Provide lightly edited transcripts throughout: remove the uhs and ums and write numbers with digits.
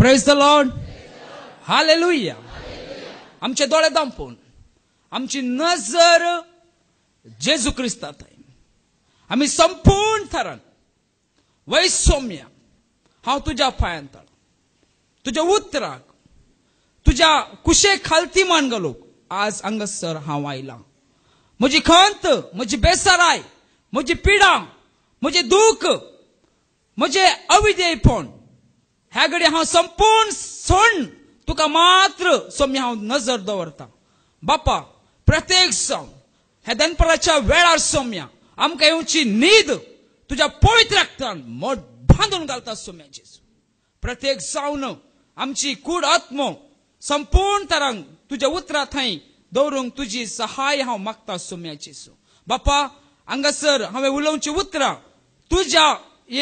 Praise the Lord. Hallelujah. आमचे दोळे दांपून आमची नजर जेजू क्रिस्तात आहे. आम्ही संपूर्ण थरान वै सौम्य हांव तुज्या पांयांत तुज्या उतराक तुज्या कुशे खालती मान घालूंक आज हांगासर हांव आयलां. म्हजी खंत, म्हजी बेसाराय, म्हजी पिडा, म्हजे दूख, म्हजे अविधेयपण ह्या घडी हांव संपूर्ण सोडून तुका मात्र सौम्य हांव नजर दवरता. बापा, प्रत्येक जावन ह्या दनपाराच्या वेळार सौम्य आमकां येवची न्हीद तुज्या पवित्र रक्तान मोठ बांदून घालता सौम्य जेजू. प्रत्येक जावन आमची कूड आत्मो संपूर्ण तरांक तुज्या उतरा थंय दवरूंक तुजी सहाय हांव मागता सौम्य जेजू. बापा, हांगासर हांवें उलोवची उतरां तुज्या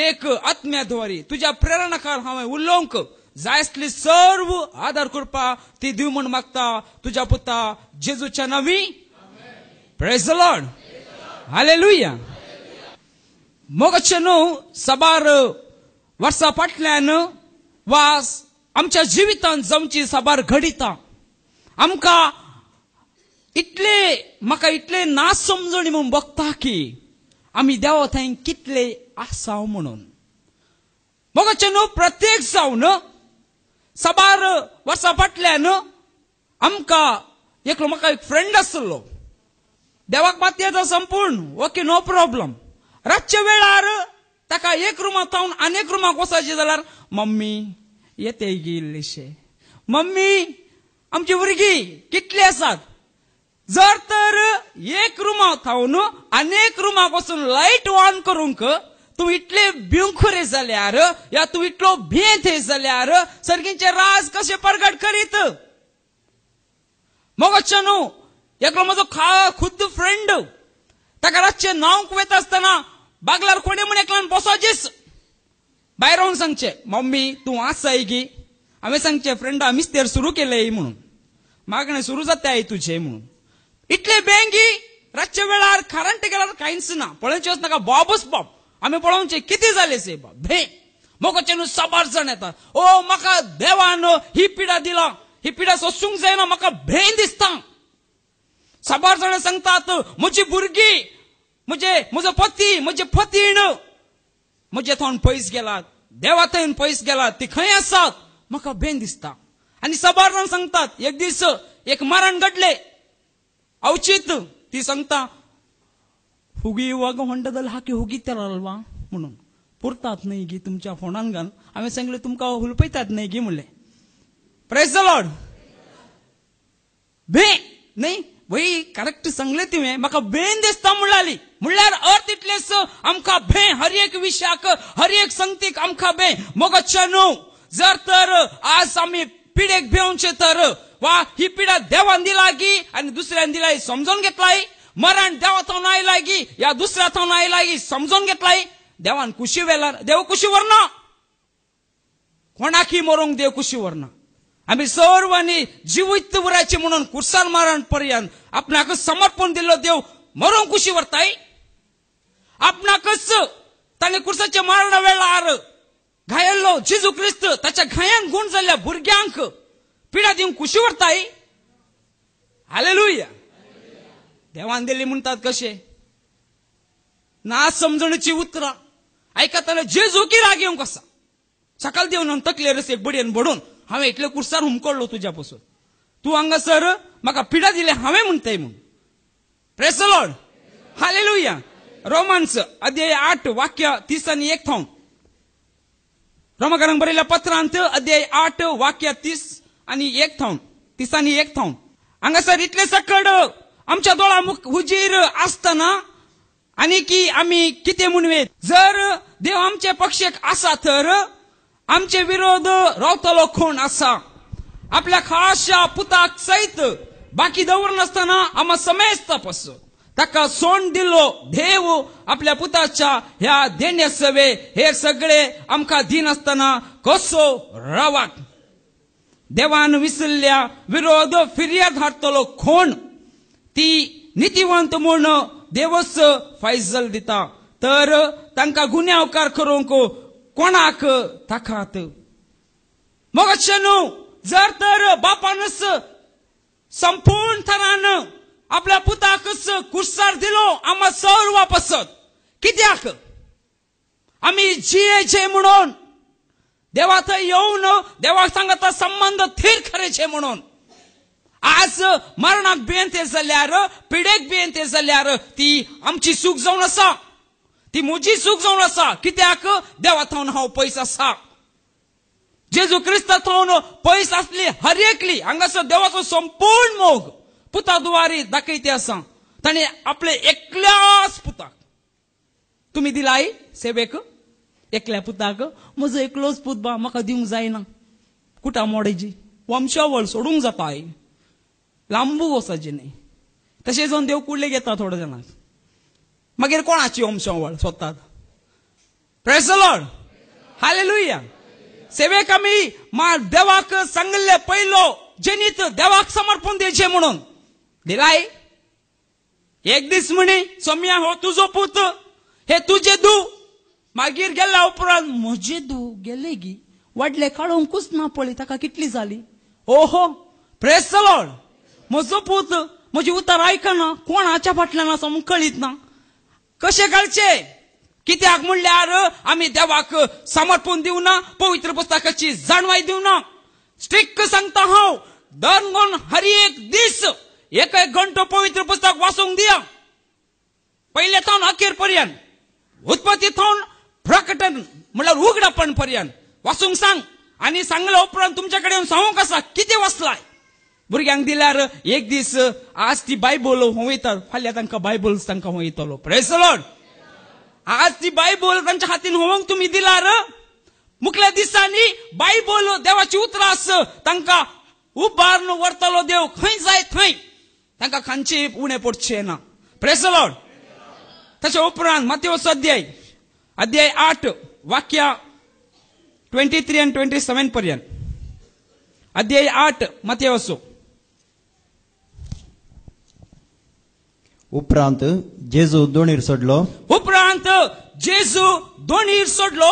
एक आत्म्याद्वारे तुज्या प्रेरणाकार हांवें उलोवंक जाय आसली सर्व आदार करपा ती दिव म्हूण मागता तुज्या पुता जेजूच्या नांवी. Praise the Lord. हालेलुया. मोगाचे न्हू साबार वर्सां फाटल्यान वा आमच्या जिवितांत जावची साबार घडिता आमकां म्हाका इतले ना समजणी म्हणून बघता की आमी देवा थंय कितले आसाव म्हणून. मोगाचे न्हू प्रत्येक जावन साबार वर्सां फाटल्यान आमकां म्हाका एक फ्रेंड आसलो. देवाक मात येता संपूर्ण ओके, नो प्रॉब्लम. रातच्या वेळार ताका एक रुमांत थावन आनीक रुमाक वचपाचें जाल्यार मम्मी येते गी इल्लेशे, मम्मी आमची भुरगीं कितली आसात. जर तर एक रुमांत थावन आनीक रुमाक वचून लायट ऑन करूंक तूं इतले भिवखुरे जाल्यार या तूं इतलो भेत जाल्यार सर्गींचे राज कशे परगट करीत. मोगाचे न्हू एकलो म्हजो खुद्द फ्रेंड ताका रातचे न्हांवंक वयता आसतना बागलार कोणे म्हण एकल्यान बसोचेस भायर रावन सांगचे मम्मी तूं आसाय गी. हांवें सांगचे फ्रेंडा मिस्तेर सुरू केले म्हणून, मागणें सुरू जाताय तुझे म्हणून. इतले बेंगी रातच्या वेळार करंट गेल्यार कांयच ना, पळोवचें वचनाका बाबूच बाब. आमी पळोवचें कितें जालें से बाब भे. मोगाचे न्हू साबार जाण येता, ओ म्हाका देवान ही पिडा दिला, ही पिडा सोसूंक जायना, म्हाका भेन दिसता. साबार जाण सांगतात म्हजी भुरगीं, म्हजो पती, म्हजे पतीण म्हजे थंय पयस गेलात, देवा थंय पयस गेलात, ती खंय आसात, म्हाका भेन दिसता. आनी साबार जाण सांगतात एक दीस एक मरण घडले अवचित. ती सांगता हुगी इವಾಗ ಹೊಂಡದಲ್ಲಿ ಹಾಕಿ ಹುಗಿತಾರಲ್ವಾ म्हणून पुरतात नाही गी तुमच्या फोनान घाल. हांवें सांगलें तुमकां हुलपयतात नाही गी म्हणलें. Praise the Lord. भे न्ही वही करेक्ट सांगलें तुवें, म्हाका भेन दिसता म्हणलाली. म्हणल्यार अर्थ इतलेच आमकां भे हर एक विशयाक हर एक संगतीक आमकां भे. मोगाचे न्हू जर तर आज आमी पिडेक भेवचे तर वा ही पिडा देवान दिला गी आनी दुसऱ्यान दिला समजून घेतलाय. मरण देवा थावन आयला गी या दुसऱ्या थावन आयला गी समजून घेतलाय. देवान कुशी वेल्यार देव कुशी व्हरना, कोणाकी मरूंक देव कुशी व्हरना. आमी सर्वांनी जिवीत उरायचे म्हणून कुर्सान मरण पर्यंत आपणाक समर्पण दिल्लो देव मरूंक कुशी व्हरताय. आपणाकच ताणें कुर्साच्या मरणा वेळार घायल्लो जेजू क्रिस्त ताच्या घायान गुण जाल्ल्या भुरग्यांक पिडा दिवंक कुशी व्हरताय. हालेलुया. देवान दिली म्हणतात कशे ना समजणीची उतरां आयकताना जेजू की राग येवंक आसा. सकाळ देवन तकलेर एक बडयेन बडून हांवें इतले कुर्सार हुमकळ्ळो तुज्या पासून, तूं हांगासर म्हाका पिडा दिले हांवें म्हणटाय म्हूण. Praise the Lord. Hallelujah. Romance अध्याय 8 वाक्य 30 आनी 1 थावन. रोमाकारांक बरयल्ल्या पत्रांत अध्याय 8 वाक्य 30 आनी 1 थावन 30 आनी 1 थावन. हांगासर इतले सकड आमच्या दोळा हुजीर आसतना आनी की आमी कितें म्हणवेत. जर देव आमचे पक्षेक आसा तर आमचे विरोध रावतलो कोण आसा. आपल्या खाशा पुताक सयत बाकी दवरनासतना आमा समेस्त तपास ताका सोंड दिल्लो देव आपल्या पुताच्या ह्या देण्या सवे हे सगळे आमकां दिन आसतना कसो रावात. देवान विसरल्या विरोध फिर्याद हाडटलो कोण. ती नितीवंत म्हूण देवच फैजल दिता तर तांकां गुन्यांवकार करूंक कोणाक ताकात. मोगच्छनु जर तर बापानच संपूर्ण थरानं आपल्या पुताकच कुर्सार दिलो आम्हा सर वापसत कित्याक आम्ही जियेचे म्हणून देवा थंय येऊन देवाक सांगता संबंध थीर खरेचे म्हणून आज मरणाक बेंते जाल्यार पिडेक बेंते जाल्यार ती आमची चूक जावन आसा ती म्हजी चूक जावन आसा कित्याक देवा थावन हांव पयस आसा जेजू क्रिस्ता थावन पयस आसली हर एकली हांगासर देवाचो संपूर्ण मोग पुता दुवारी दाखयते आसा ताणे आपले एकल्याच पुताक तुम्ही दिलाय सेवेक एकल्या पुताक म्हजो एकलोच पूत बा म्हाका दिवंक जायना कुटा मोडेची वंशावळ सोडूंक जाता लांबू वसाची न्ही तशें जावन देव कुडले घेता थोड्या जाणांक मागीर कोणाची वंशावळ सोदतात प्रेज द लॉर्ड हालेलुया सेवेक आमी देवाक सांगले पयलो जेनीत देवाक समर्पण दिवचे म्हणून दिलाय एक दीस म्हणे सोम्या हो तुजो पूत हे तुझे दू मागीर गेल्या उपरांत म्हजे दू गेले गी वाडले काडूंकूच ना पळय ताका कितली जाली ओहो प्रेज द लॉर्ड म्हजो पूत म्हजी उतर आयकना कोणाच्या फाटल्यान आसा म्हूण कळीत ना कशें घालचे कित्याक म्हणल्यार आमी देवाक समर्पण दिवना पवित्र पुस्तकाची जाणवाय दिवना स्ट्रिक्ट सांगता हांव दर हर एक दीस एक घंटो पवित्र पुस्तक वाचूंक दिया पहिले थावन अखेर पर्यंत उत्पत्ती थावन प्रकटन म्हणल्यार उघडपण पर्यंत वाचूंक सांग आनी सांगल्या उपरांत तुमचे कडेन सांगूंक आसा कितें वाचलाय भुरग्यांक दिल्यार एक दीस आज ती बायबल वयता फाल्यां तांकां बायबल तांकां वयतलो प्रेज द लॉर्ड आज ती बायबल तांच्या हातीन होवंक तुम्ही दिल्यार मुखल्या दिसांनी बायबल देवाची उतरास तांकां उबारून व्हरतलो देव खंय जाय थंय तांकां खंयची उणें पडचें ना प्रेज द लॉर्ड तशें उपरांत मत्तेवस अध्याय 8 वाक्य 23 and 27 पर्यंत अध्याय 8 मत्तेवस उपरांत जेजू दोणीर सोडलो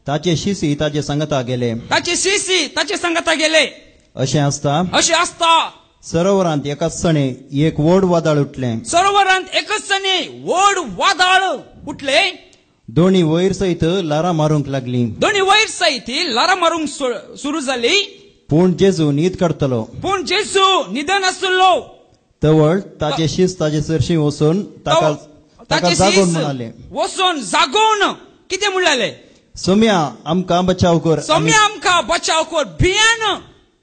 ताचे शिशी ताचे संगता गेले अशें आसता सरोवरांत एकाच सणे एक व्हड वादळ उठले दोणी वयर सयत लारां मारूंक लागली सुरू जाली पूण जेजू न्हीद काडटलो निधन आसलो तवळ ताचे शिस ताचे सरशी वचून ताका जागोवन म्हणाले कितें म्हणलें सोम्या आमकां बचाव कर भियान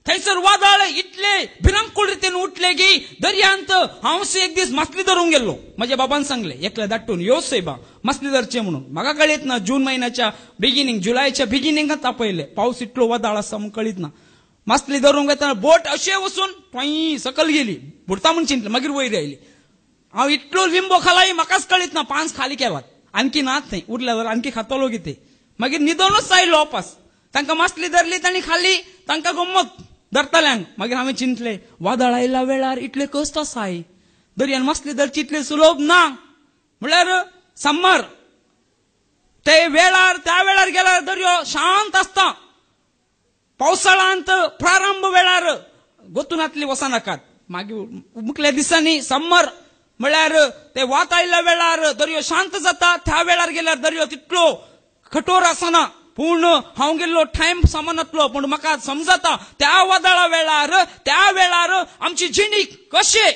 थंयसर वादळ इतले भिरांकूळ रितीन उठले की दर्यांत हांव एक दीस मासली धरूंक गेल्लो म्हज्या बाबान सांगले एकल्या धाडटून यो सैबा मासली धरचे म्हणून म्हाका कळीत ना जून महिन्याच्या बिगिनिंग जुलयाच्या बिगिनिंगात आपयले पावस इतलो वादळ आसा म्हूण कळीत ना मासली धरूंक येतना बोट अशें वचून टॉई सकल गेली बुडता म्हूण चिंतलें मागीर वयर आयली हांव इतलो लिंबो खालाय म्हाकाच कळीत ना पांच खाली केलात आणखी नात थंय उरल्या जाल्यार आणखी खातलो कितें मागीर न्हिदोनूच आयलो वापस तांकां मासली धरली तांणी खाली तांकां गंमत धरतल्यांक मागीर हांवें चिंतलें वादळ आयल्या वेळार इतले कश्ट आसाय दर्यान मासली धरची इतले सुलभ ना म्हळ्यार समर ते वेळार त्या वेळार गेल्यार दर्यो शांत आसता पावसाळ्यांत प्रारंभ वेळार गोतुनातली वचनाकात मागीर मुखल्या दिसांनी समर म्हळ्यार ते वात आयल्या वेळार दर्यो शांत जाता त्या वेळार गेल्यार दर्यो तितलो कठोर आसना पूण हांव गेल्लो टायम सामानातलो पूण म्हाका समजता त्या वादळा वेळार आमची जिणी कशे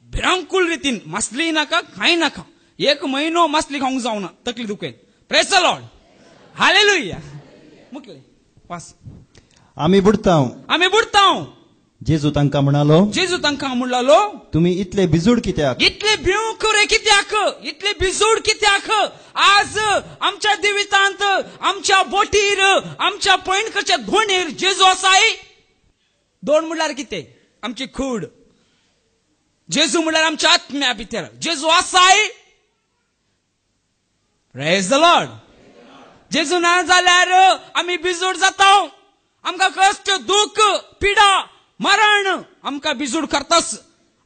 भिरांकूळ रितीन मासली नाका कांय नाका एक म्हयनो मासली खावंक जावना तकली दुखेन प्रेज द लॉर्ड हालेलुया मुखले वास आमी बुडतांव जेजू तांकां म्हणलो तुमी इतले बिजूड कित्याक इतले बिजूड कित्याक आज आमच्या जिवितांत आमच्या बोटीर आमच्या पैणकच्या धोणीर जेजू आसाय दोन म्हणल्यार कितें आमची खूड जेजू म्हणल्यार आमच्या आत्म्या भितर जेजू आसाय प्रेज द लॉर्ड जेजू ना जाल्यार आमी बिजूड जाता आमकां कष्ट दुख पिडा मरण आमकां बिजूड करतास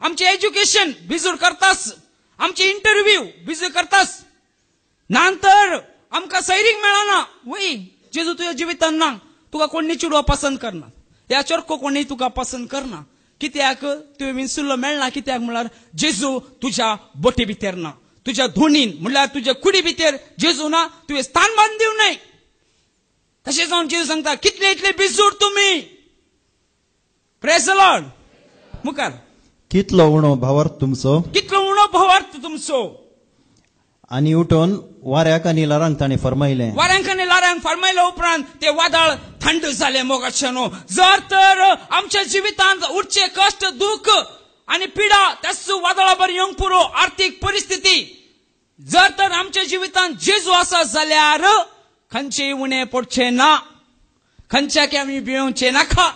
आमचे एज्युकेशन बिजूड करतास आमचे इंटरव्यू बिजूड करतास नंतर आमकां सैरीक मेळना वय जेजू तुज्या जिवितांत ना तुका कोणी चिडवा पसंत करना, ह्या चरको कोणी तुका पसंत करना. कित्याक तुवें विंसुल्लो मेळना, कित्याक म्हळ्यार जेजू तुज्या बोटी भितर ना, तुज्या धोणीन म्हळ्यार तुज्या कुडी भितर जेजू ना, तुवें स्थान बांदून दिवं न्हय. तशें जावन जेजू सांगता कितले इतले बिजूड तुमी. Praise the Lord. मुखार कितलो उणो भावार्थ तुमचो, कितलो उणो भावार्थ तुमचो. आनी उठोन वाऱ्याक आनी लारांक ताणें फरमायलें. वाऱ्यांक आनी लारांक फरमायले उपरांत ते वादळ थंड जाले. मोगाचेनो जर तर आमच्या जिवितांत उरचे कष्ट दुःख आनी पिडा त्याच वादळा बरी येवंक पुरो आर्थीक परिस्थिती जर तर आमच्या जिवितांत जेजू आसा जाल्यार खंयचेय उणे पडचे ना, खंयच्याक आमी भिवचे नाका.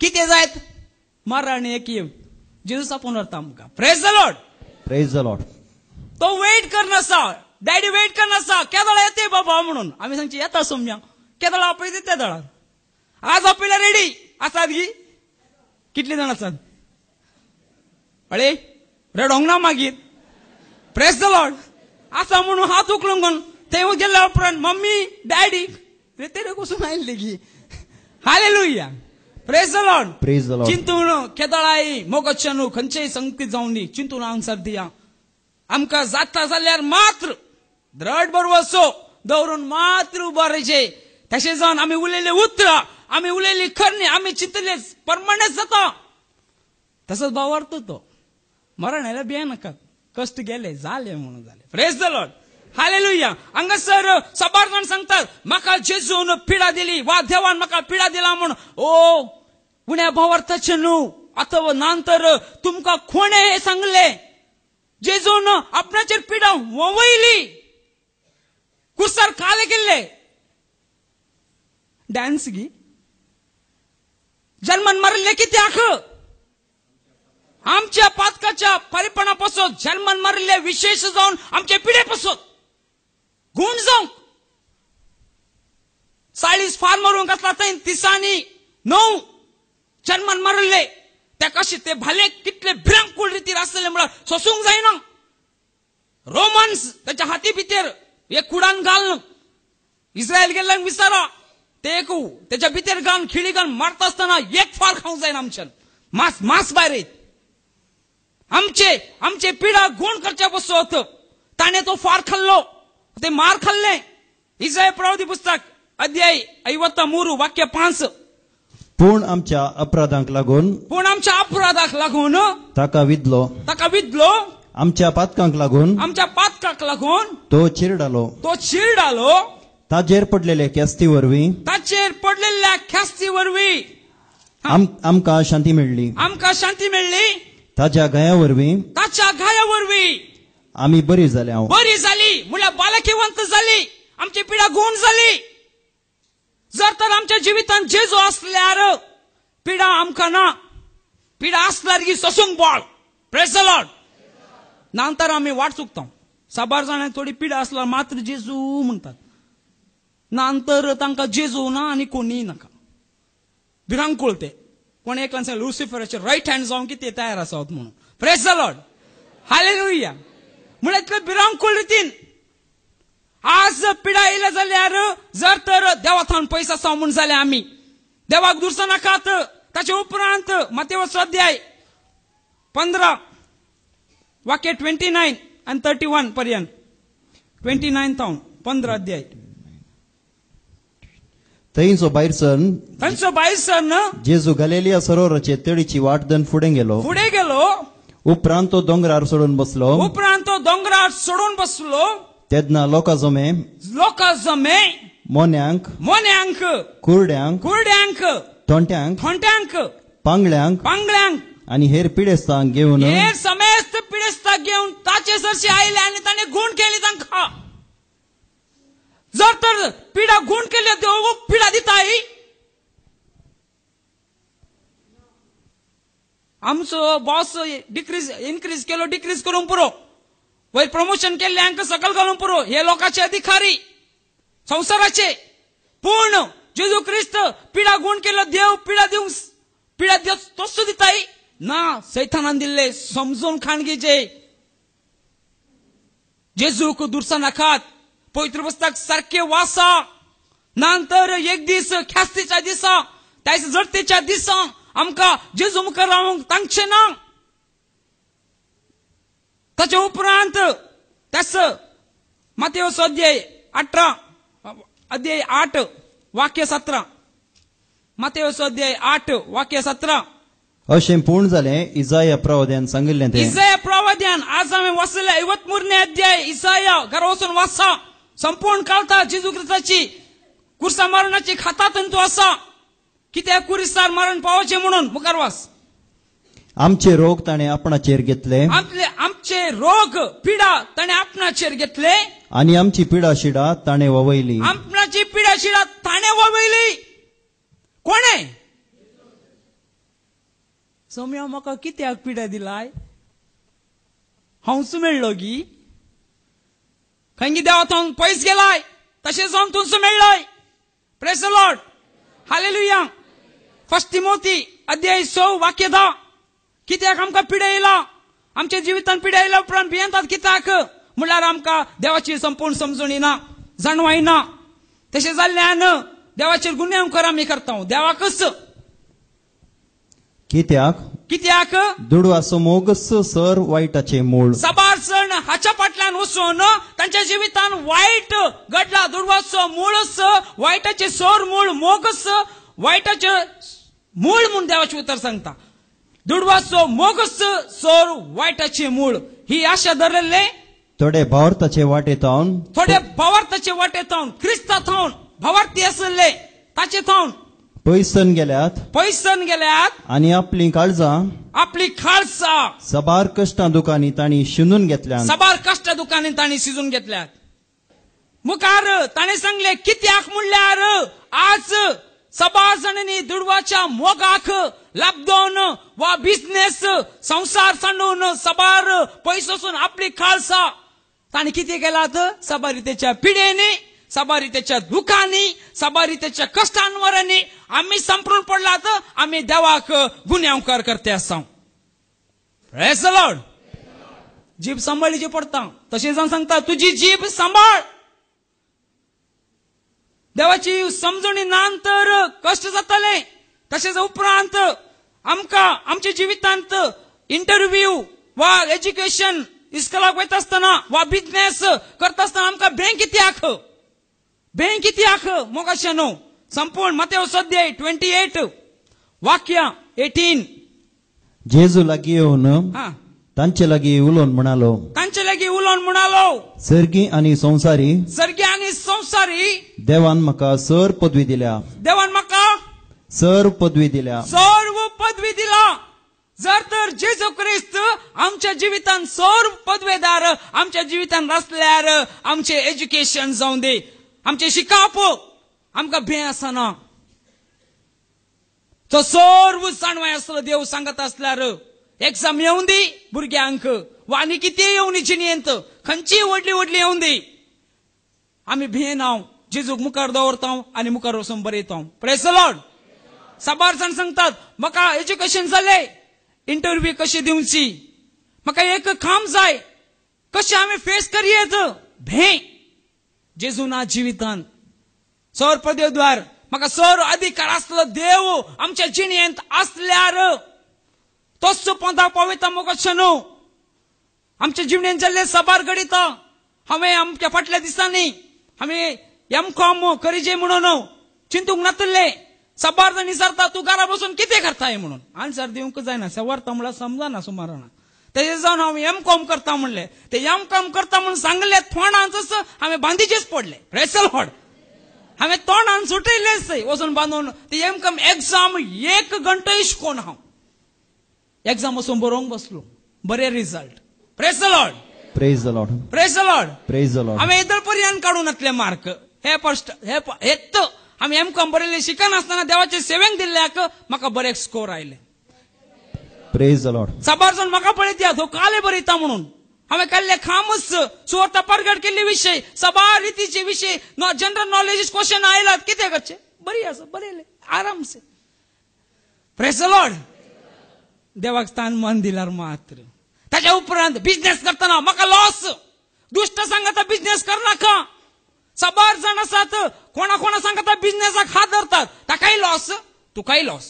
कितें जायत मरण एक येव जेजू सापून व्हरता आमकां. Praise the Lord. Praise the Lord. तो वेट करनासा, डॅडी वेट करनासा केदळा येते बाबा म्हणून. आमी सांगचे येता सोम्या, केदळा आपयता त्या दळार. आज आपयला रेडी आसात गी. कितले जाण आसात अळे रडोंक ना मागीर. Praise the Lord. आसा म्हणून हात उखलून ते गेल्या उपरांत मम्मी डॅडी तेरे कसून आयिल्ले गी. Hallelujah. Praise the Lord. Praise the Lord. चिंतून केदळाई मोगच्चनू खंयचेय संगती जावन दी चिंतून आन्सर दिया. आमकां जाता जाल्यार मात्र द्रड बरोवसो दवरून मात्र उबो रावचे. तशें जावन आमी उलयले उतरां, आमी उलयली खरणी, आमी चिंतले परमाणेच जाता. तसोच भावार्थ तो. मरण आयल्यार भिये नाकात, कश्ट गेले जाले म्हणून जाले. Praise the Lord. हालेलुया. हांगासर साबार जाण सांगतात म्हाका जेजून पिडा दिली वा देवान म्हाका पिडा दिला म्हूण. ओ उण्या भावार्थाचे न्हू, अथवा नंतर तुमकां कोणे हे सांगले जेजून आपणाचेर पिडा ववयली, कुसार काले गेल्ले. डान्स गी जन्मान मारले कित्याक? आमच्या पातकाच्या परिपणापासून जन्मान मारले विशेष जावन आमचे पिढेपासून गुण जावंक 40 फार मारूंक घातला थंय दिसांनी 9 जन्मान मारले. त्या कशे ते भाले कितले भिरांकूळ रितीर आसले म्हळ्यार सोसूंक जायना. रोमन्स त्याच्या हाती भितर एक कुडान घालन. इस्रायल गेल्ल्यांक विचारा, ते एक त्याच्या भितर घालून खिळी घालून मारता आसतना एक फार खावंक जायना आमच्यान. मास भायर येत. आमचे पिढा गुण करच्या बसत ताणे तो फार खाल्लो, ते मार खाल्ले. इस्रायल प्रवादी पुस्तक अध्याय 53 वाक्य 5. पूण आमच्या अपराधांक लागून ताका विधलो, आमच्या पातकांक लागून तो चिरडालो. ताचेर पडलेले ख्यास्ती वरवीं आमकां शांती मेळ्ळी. ताच्या गाया वरवीं आमी बरी जाली म्हळ्यार बालकिवंत जाली. आमची पिढा गुण जाली. जर तर आमच्या जिवितांत जेजू असल्यार पिढा आमकां ना. पिढा असल्यार की सोसूंक बळ. Praise the Lord. नंतर आमी वाट चुकता. साबार जाणांक थोडी पिढा असल्यार मात्र जेजू म्हणटात. नंतर तांकां जेजू ना आनी कोणीय नाका. भिरांकूळ ते. कोण एकल्यान सांगलें लुसिफराचे रायट हँड जावंक कितें तयार आसात म्हणून. Praise the Lord. हालेलुया. म्हळ्यार इतले भिरांकूळ रितीन आज पिढा येयल्या जाल्यार जर तर देवा थंय पयस आसा म्हूण जाल्यार आमी देवाक दुरसा नाकात. ताचे उपरांत मत्तेवाचो अध्याय 15 वाक्य 29 आनी 31 पर्यंत. 29 थावन 15 अध्याय. थंयचो भायर सर जेजू गलिलिया सरोवराचे तळीची वाट धरून फुडें गेलो. उपरांत तो दोंगरार सोडून बसलो. तेदना लोकां जमे मोन्यांक कुरड्यांक थोंट्यांक पांगळ्यांक आनी हेर पिडेस्तांक घेवन ताचे सरशी आयले आनी ताणें गुण केली तांकां. जर तर पिढा गुण केले देव पिढा दिताय. आमचो बॉस इन्क्रीज केलो डिक्रीज करून पुरो. वयर प्रमोशन केले हांकां सकल घालून पुरो. हे लोकांचे अधिकारी संसाराचे. पूर्ण जेजू क्रिस्त पिढा गुण केलो देव पिढा तोच दिताय ना. सैतानान दिल्ले समजून खाणगीचे. जेजूक दुरसा नाकात. पवित्र पुस्तक सारखे वासा नंतर एक दीस ख्यास्तीच्या दिसा त्याच जडतेच्या दिसा आमकां जेजू मुखार रावंक तांगचें ना. ताचे उपरांत त्याच मातेवस अध्याय 8 वाक्य 17. मातेवस अध्याय 8 वाक्य 17. अशें पूर्ण जालें इसाया प्रवाद्यान सांगिल्लें तें. इसाया प्रवाद्यान आज हांवें वाचलें 53 अध्याय इसाया घरा वचून वाचा. संपूर्ण काळता जेजू क्रिस्ताची कुर्सा मरणाची खाता तंतू आसा. कित्याक कुरिस्तार मरण पावचें म्हणून मुखार वाच. आमचे रोग ताणें आपणाचेर घेतले. आमचे रोग पिडा ताणें आपणाचेर घेतले. आनी आमची पिडा शिडा ताणें ववयली. आपणाची पिडा शिडा ताणें ववयली. कोणे? सौम्या म्हाका कित्याक पिडा दिलाय? हांवच मेळ्ळो गी. खंय देवा थंग पयस गेलाय तशें जावन तुमचो मेळ्ळोय. Praise the Lord. Hallelujah. First Timothy अध्याय 6 वाक्य 10. कित्याक आमकां पिडा येयला? आमच्या जिवितांत पिडा येयल्या उपरांत भियेंतात कित्याक? म्हळ्यार आमकां देवाची संपूर्ण समजून येना, जाणवाय ना. तशें जाल्ल्यान देवाचेर गुन्यांव कर आमी करता. देवाकच कित्याक दुडवाचो मोगस सर वायटाचे मूळ. सबारचण हाच्या फाटल्यान वचून तांच्या जिवितांत वायट घडला. दुडवाचो मूळच वायटाचे सोर मूळ, मोगस वायटाचे मूळ म्हणून देवाचे उतर सांगता. दुडवाचो मोगस सोर वायटाचे मूळ. ही आशा धरलेले थोडे भावार्थाचे वाटेतावन क्रिस्तांत थावन भावार्थी आसले ताचे थावन पयसन गेल्यात आनी आपली काळजां सबार कश्टां दुखांनी तांणी शिनून घेतल्यात. मुखार ताणें सांगले कित्याक म्हणल्यार आज सबार जाणांनी दुडवाच्या मोगाक लाभदोन वा बिझनेस संसार सांडून सबार पयसून आपली खालसा ताणें कितें केलात? सबारितेच्या पिडेनी, सबारितेच्या दुखांनी, सबारितेच्या कष्टांवरांनी आम्ही संपूर्ण पडलात. आम्ही देवाक गुन्यांवकार करते आसा. Praise the Lord. जीभ सांबाळची पडटा. तशें जावन सांगता तुजी जीभ सांबाळ. देवाची समजणी नंतर कष्ट जातले. तशेंच उपरांत आमकां आमच्या जिवितांत इंटरव्यू वा एज्युकेशन इस्कलाक वयता आसतना वा बिझनेस करता आसतना आमकां बेंक कित्याक मोगाशें न्हू. संपूर्ण मातेवस अध्याय 28 वाक्य 18. जेजू लागीं येवन तांचे लागीं उलोवन म्हणालो सर्गी आनी संवसारी देवान म्हाका सर्व पदवी दिल्या. सर्व पदवी दिला. जर तर जेजू ख्रिस्त आमच्या जिवितांत सर्व पदवेदार आमच्या जिवितांत आसल्यार आमचे एज्युकेशन जावं दे, आमचे शिकाप आमकां भे आसना. तो सर्व जाणवाय आसलो देव सांगत आसल्यार एग्जाम येवं दी भुरग्यांक वा आनी कितें येवं दी जिणेंत, खंयची व्हडली येवं दी. आमी भेन हांव जेजूक मुखार दवरता आनी मुखार वचून बरयता. Praise the Lord. साबार जाण सांगतात म्हाका एज्युकेशन जालें, इंटरव्यू कशी दिवची, म्हाका एक काम जाय, कशें आमी फेस करयेत. भे जेजू ना जिवितांत सौर पदवीद्वार म्हाका सौर अधिकार आसलो देव आमच्या जिणेंत आसल्यार तोच पंथा पविता मोगाचें न्हू. आमच्या जिणेंत जाल्ले साबार घडिता. हांवें आमच्या फाटल्या दिसांनी हांवें M.Com करीजे म्हणून चिंतूंक नातले. साबार जाण विचारता तूं घरा बसून कितें करताय म्हणून. आन्सर दिवंक जायना. सेवार्ता म्हळ्यार समजना सुमाराना. तेजे जावन हांव M.Com करता म्हणलें. ते M.Com करता म्हणून सांगले थोंडांच हांवें बांदीचेच पडले. Praise the Lord. हांवें तोंडान सुटयलेच वचून बांदून ते M.Com एग्जाम 1 घंटो शिकोवन हांव एग्जाम वचून बरोवंक बसलो. बरे result. Praise the Lord. Praise the Lord. Praise the Lord. Praise the Lord. हांवें इतर पर्यंत काडून येतले मार्क. हे फर्स्ट हेत आमी M.Com बरयले शिकनासतना देवाचे सेवेक दिल्ल्याक म्हाका बरे स्कोर आयले. Praise the Lord. साबार जाण म्हाका पळयत तो काले बरयता म्हणून हांवें केल्ले कामच सुवार्ता प्रगट केल्ले विशय सबार रितीचे विशय जनरल नॉलेज क्वेश्चन आयलात कितें करचे. बरी आसा बरयले आराम से. Praise the Lord. देवाक स्थान मन दिल्यार मात्र. ताच्या उपरांत बिझनेस करतना म्हाका लॉस. दुष्ट सांगता बिझनेस करनाका. साबार जाण आसात कोणा कोणा सांगता बिझनेसाक हात धरतात ताकाय लॉस तुकाय लॉस.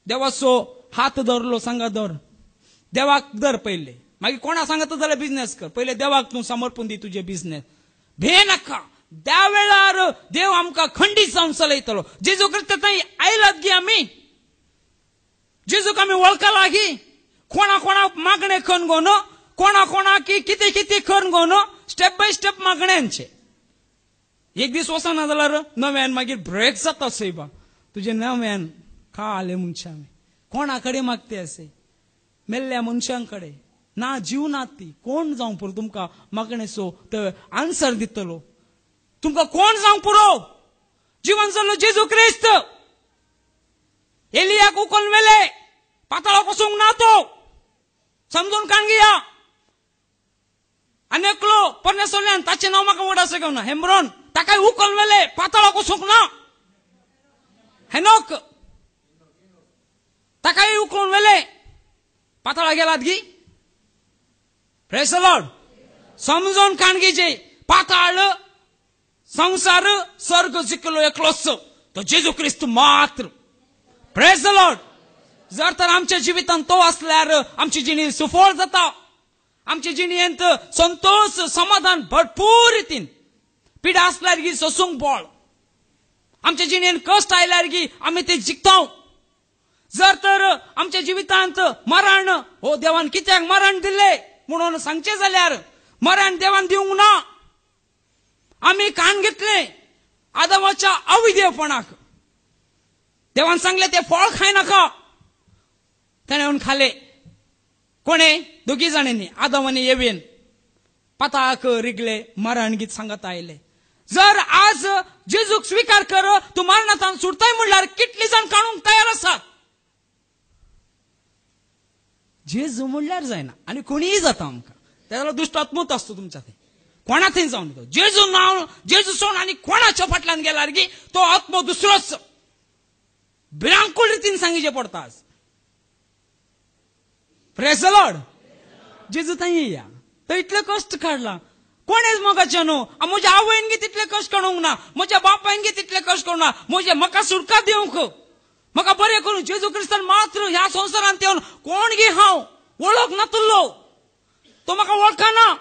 देवाचो हात धरलो सांगा धर, देवाक धर पहिले, मागीर कोणा सांगता जाल्यार बिझनेस कर, पहिले देवाक तू समर्पण दी तुझे बिझनेस. भे नाका, त्या वेळार देव आमकां खंडीत जावन चलयतलो. जेजू क्रिस्त थंय आयलात गी आमी, जेजूक आमी वळखला गी, कोणा कोणाक मागणे खण गो न्हू, कोणा कोणाक कितें कितें खण गो न्हू, स्टेप बाय स्टेप मागण्यांचे. एक दीस वचना जाल्यार नव्यान मागीर ब्रेक जाता सैबा तुझे नव्यान खा आले मनशां आमी. कोणा कडेन मागते असे मेल्ल्या मनशांकडे ना जीवनात ती कोण जावं पुरो तुमकां मागणेचो तर आन्सर दितलो. तुमकां कोण जावं पुरो, जीवन जाल्लो जेजू क्रिस्त. एलियाक उखलून व्हेले, पाताळाक वचूंक ना तो, समजून काण घेया. आनी एकलो परमेश्वरान ताचें नांव म्हाका वडा सकूंक ना, हेम्ब्रोन ताकाय उखलून व्हेले, पाताळाक वचूंक ना. हेनोक ताकाय उखलून व्हेले, पाताळा गेलात गी. Praise the Lord. समजून काण घेचे, पाताळ संसार स्वर्ग जिखलो एकलोच तो जेजू क्रिस्त मात्र. Praise the Lord. जर तर आमच्या जिवितांत तो असल्यार आमची जिणी सुफळ जाता, आमची जिणयेंत संतोष समाधान भरपूर रितीन. पिडा असल्यार गी सोसूंक बळ, आमच्या जिणेन कष्ट आयल्यार गी आमी ते जिखता. जर तर आमच्या जिवितांत मरण, हो देवान कित्याक मरण दिले म्हणून सांगचे जाल्यार मरण देवान दिवंक ना. आमी कान घेतले आदमाच्या अविधेयपणाक. देवान सांगले ते फळ खाय नाका, ताणें येवन खाले. कोणे? दोगी जाणांनी, आदम आनी एवेन. पाताळाक रिगले, मरण गीत सांगत आयले. जर आज जेजूक स्वीकार कर, तू मरणांतल्यान सुटताय म्हणल्यार कितली जाण काडूंक तयार आसात. जेजू म्हणल्यार जायना आनी कोणीय जाता आमकां. त्याला दुष्ट आत्मूत असतो तुमच्या थंय, कोणा थंय जावन येतो. जेजू नांव जेजू सोडून आनी कोणाच्या फाटल्यान गेल्यार गी तो आत्मो दुसरोच. भिरांकूळ रितीन सांगिचे पडटा आज. Praise the Lord. जेजू थंय येया, तो इतले कश्ट काडला. कोणेच मोगाचे न्हू. म्हज्या आवयन गी तितले कश्ट काडूंक ना, म्हज्या बापायन गी तितले कश्ट करूंक ना. म्हजे म्हाका सुटका दिवंक, म्हाका बरें करून जेजू क्रिस्तान मात्र ह्या संवसारांत येवन कोण गे हांव वळख नातलो, तो म्हाका वळखना.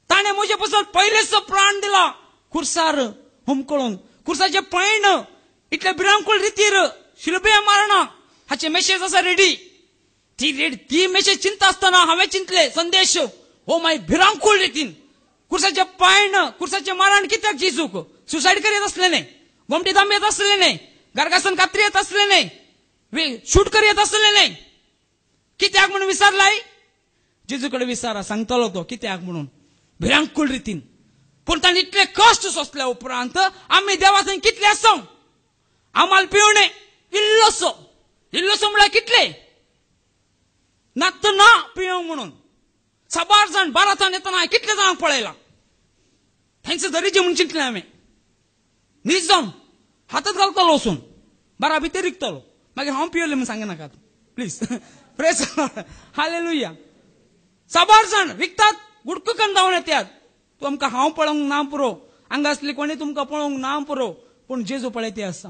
ताणें म्हजे पासून पयलेच प्राण दिला खुर्सार हुमकळून. खुर्साचे पैण इतले भिरांकूळ रितीर शिलबे मारणा हाचे मेसेज आसा रेडी. ती मेसेज चिंता आसतना हांवें चिंतले संदेश हो माय भिरांकूळ रितीन. खुर्साचे पैण, खुर्साचे मरण कित्याक जेजूक सुसायड करीत असले न्ही, गोमटी दाम येत असले न्ही, गारगासन कात्री येत असले न्ही, शूट करीत असले न्ही. कित्याक म्हणून विचारलाय? जेजू कडेन विचारा, सांगतलो तो कित्याक म्हणून. भिरांकूळ रितीन. पूण ताणें इतले कश्ट सोंसल्या उपरांत आमी देवा थंय कितले आसा. आम्हाला पिवणे इल्लोसो इल्लोसो म्हळ्यार कितले नात ना पिवंक म्हणून. साबार जाण बारातान येतना कितले जाणांक पळयला. थंयच दरीचे म्हणून चिंतले आमी. न्हीद जावन हातात घालतलो वचून बारा भितर रिकतलो, मागीर हांव पिवले म्हूण सांगनाकात प्लीज. Praise hallelujah. साबार जाण विकतात, गुडक करून धांवन येतात. तू आमकां हांव पळोवंक ना पुरो, हांगा असली कोणी तुमकां पळोवंक ना पुरो, पूण जेजू पळयते आसा.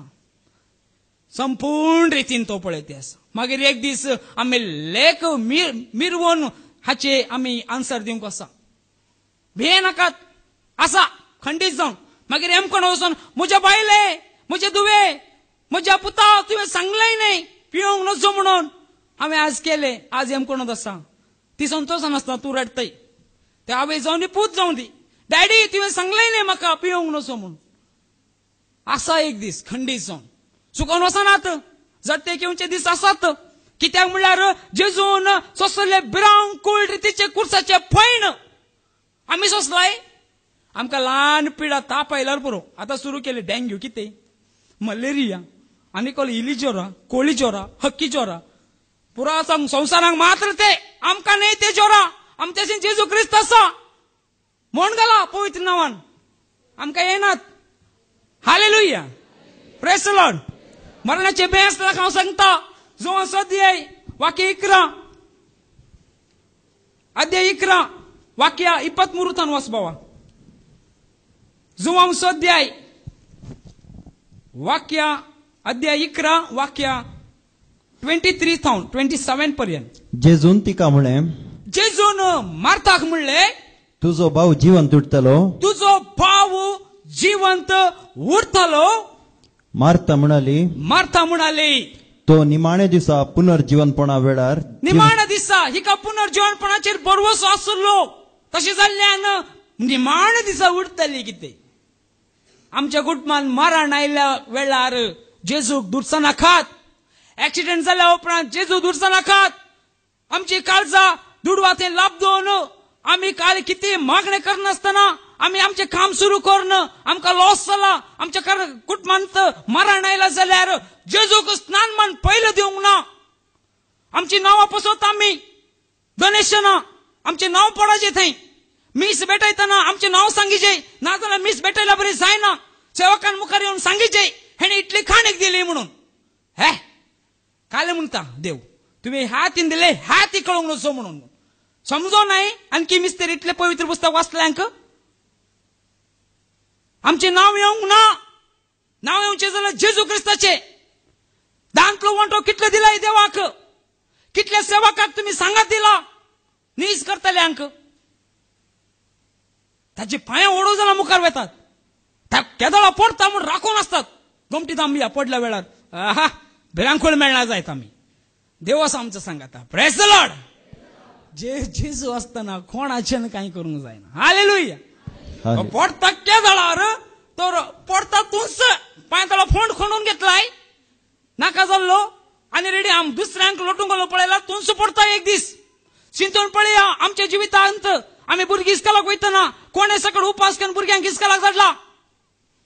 संपूर्ण रितीन तो पळयते आसा. मागीर एक दीस आमी लेख मिरवून हाचे आमी आन्सर दिवंक आसा. भे नाकात, आसा खंडीत जावन. मागीर हेमकोण वचून म्हज्या बायले, म्हजे दुवे, म्हज्या पुता तुवें सांगलेय न्ही पिवंक नजो म्हणून हांवें आज केले. आज हेमकोणच आसा. ती संतोशान आसता, तूं रडतय. ते आवय जावन दी, पूत जावन दी, डॅडी तुवें सांगलेय न्ही म्हाका पिवंक नजो म्हणून. आसा एक दीस खंडीत जावन. चुकोवन वचनात, जट्टे घेवचे दीस आसात. कित्याक म्हणल्यार जेजून सोंसले भिरांकूळ रितीचे खुर्साचे पैण आमी सोंसलाय. आमकां ल्हान पिडा ताप आयल्यार पुरो. आतां सुरू केले डेंग्यू, कितें मलेरिया, आनी कोल इली ज्वरा, कोळी ज्वरा, हक्की ज्वरा. पुरा संवसारांक मात्र ते, आमकां न्ही ते ज्वरा. आमच्याशी जेजू क्रिस्त आसा म्हण घाला पवित्र नांवान, आमकां येनात. हालेलुया. Praise the Lord. मरणाचे बेस हांव सांगता. जो अध्याय वाक्य 11 अध्याय 11 वाक्य 23 वच बाबा. जुवांसो अध्याय वाक्य अध्याय 11 वाक्य 23 थावन 27 पर्यंत. जेजून तिका म्हळे, जेजून मार्थाक म्हणले, तुझो भाव जिवंत उरतलो. तुझो भाव जिवंत उरतलो. मार्था म्हणाली, तो निमाणे दिसा पुनर्जीवनपणा वेळार निमाणे दिसा हिका पुनर्जीवनपणाचेर भरवसो आसलो. तशें जाल्ल्यान निमाणे दिसा उरतली कितें. आमच्या कुटुंबान मरण आयल्या वेळार जेजूक दुरसा नाकात. ऍक्सिडेंट जाल्या उपरांत जेजू दुरसा नाकात. आमची काळजा दुडवाते लाभ दोन आम्ही काल किती मागणे करनासतना आम्ही आमचे काम सुरू करून आमका लॉस जाला. आमच्या कुटुंबांत मरण आयला जाल्यार जेजूक स्नान मान पयलं दिवंक ना. आमची नांवां पसत आमी डोनेशनां आमचे नांव पडायचे थंय. मीस भेटयतना आमचे नांव सांगिचे, नाजाल्यार मीस भेटयला बरी जायना. सेवकान मुखार येवन सांगिचे हेणे इतली खाणीक दिली म्हणून. हे काले म्हणता देव, तुम्ही हातीन दिले हाती कळूंक नसो म्हणून. समजो नाही आणखी मिस्तर इतले पवित्र पुस्तक वाचल्यांक. आमचे नाव येवंक ना. नाव येवचे जाल्यार जेजू क्रिस्ताचे. दांतलो वांटो कितलो दिलाय देवाक. कितल्या सेवकाक तुम्ही सांगात दिला नीज करतल्यांक. ताचे पांय ओडू जाल्यार मुखार वेतात. त्या केदळा पडता म्हणून राखून असतात. गमतीत आंबिया पडल्या वेळार आहा भिरांकूळ मेळना जायत आमी. देव असं आमचं सांगाता. Praise the Lord. जेजू असताना कोणाच्यान काही करूंक जायना. हालेलुया. पडता केदळार तर पडता तुंस पांय तळा फोंड खणून घेतलाय नाका जाल्लो आनी रेडी आम दुसऱ्यांक लोटूंक गेलो पळयला तुंस पडता एक दीस. चिंतून पळया आमच्या जिवितांत आम्ही भुरगीं इस्कॉलाक वयतना कोणे सकट उपास करून भुरग्यांक इस्कॉलाक धाडला.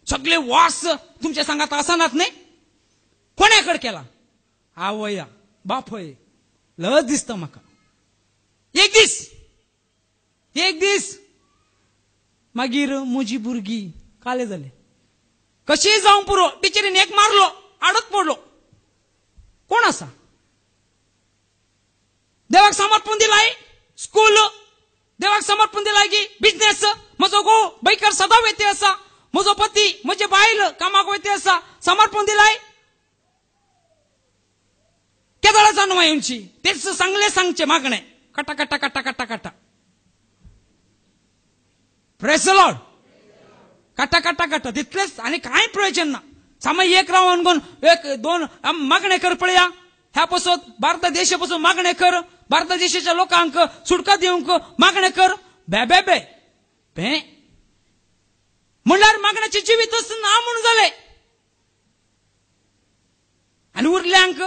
सगळे वास तुमच्या सांगात आसनात न्ही. कोण्याकडे केला. आवया बापय लज दिसता म्हाका. एक दीस मागीर म्हजी भुरगीं काले जाले. कशी जावं पुरो टिचरीन एक मारलो आडत पडलो. कोण आसा. देवाक समर्पण दिलाय. स्कूल देवाक समर्पण दिलाय की बिझनेस. म्हजो घोव बैकर सदां वयते आसा. म्हजो पती म्हजे बायल कामाक वयते आसा. समर्पण दिलाय. केदळा जाणवा येवची तेच सांगले सांगचे मागणे कटा कटा कटा कटा कटा. Praise the Lord. कटा कटा कटा तितलेच आणि काय प्रयोजन ना. समय एक रावून घेऊन एक दोन मागणे कर पळया. ह्या पासून भारत देशापासून मागणे कर. भारत देशाच्या लोकांक सुटका देऊंक मागणे कर. बे बे बे बे म्हणल्यार मागण्याचे जीवितच ना म्हणून झाले. आणि उरल्यांक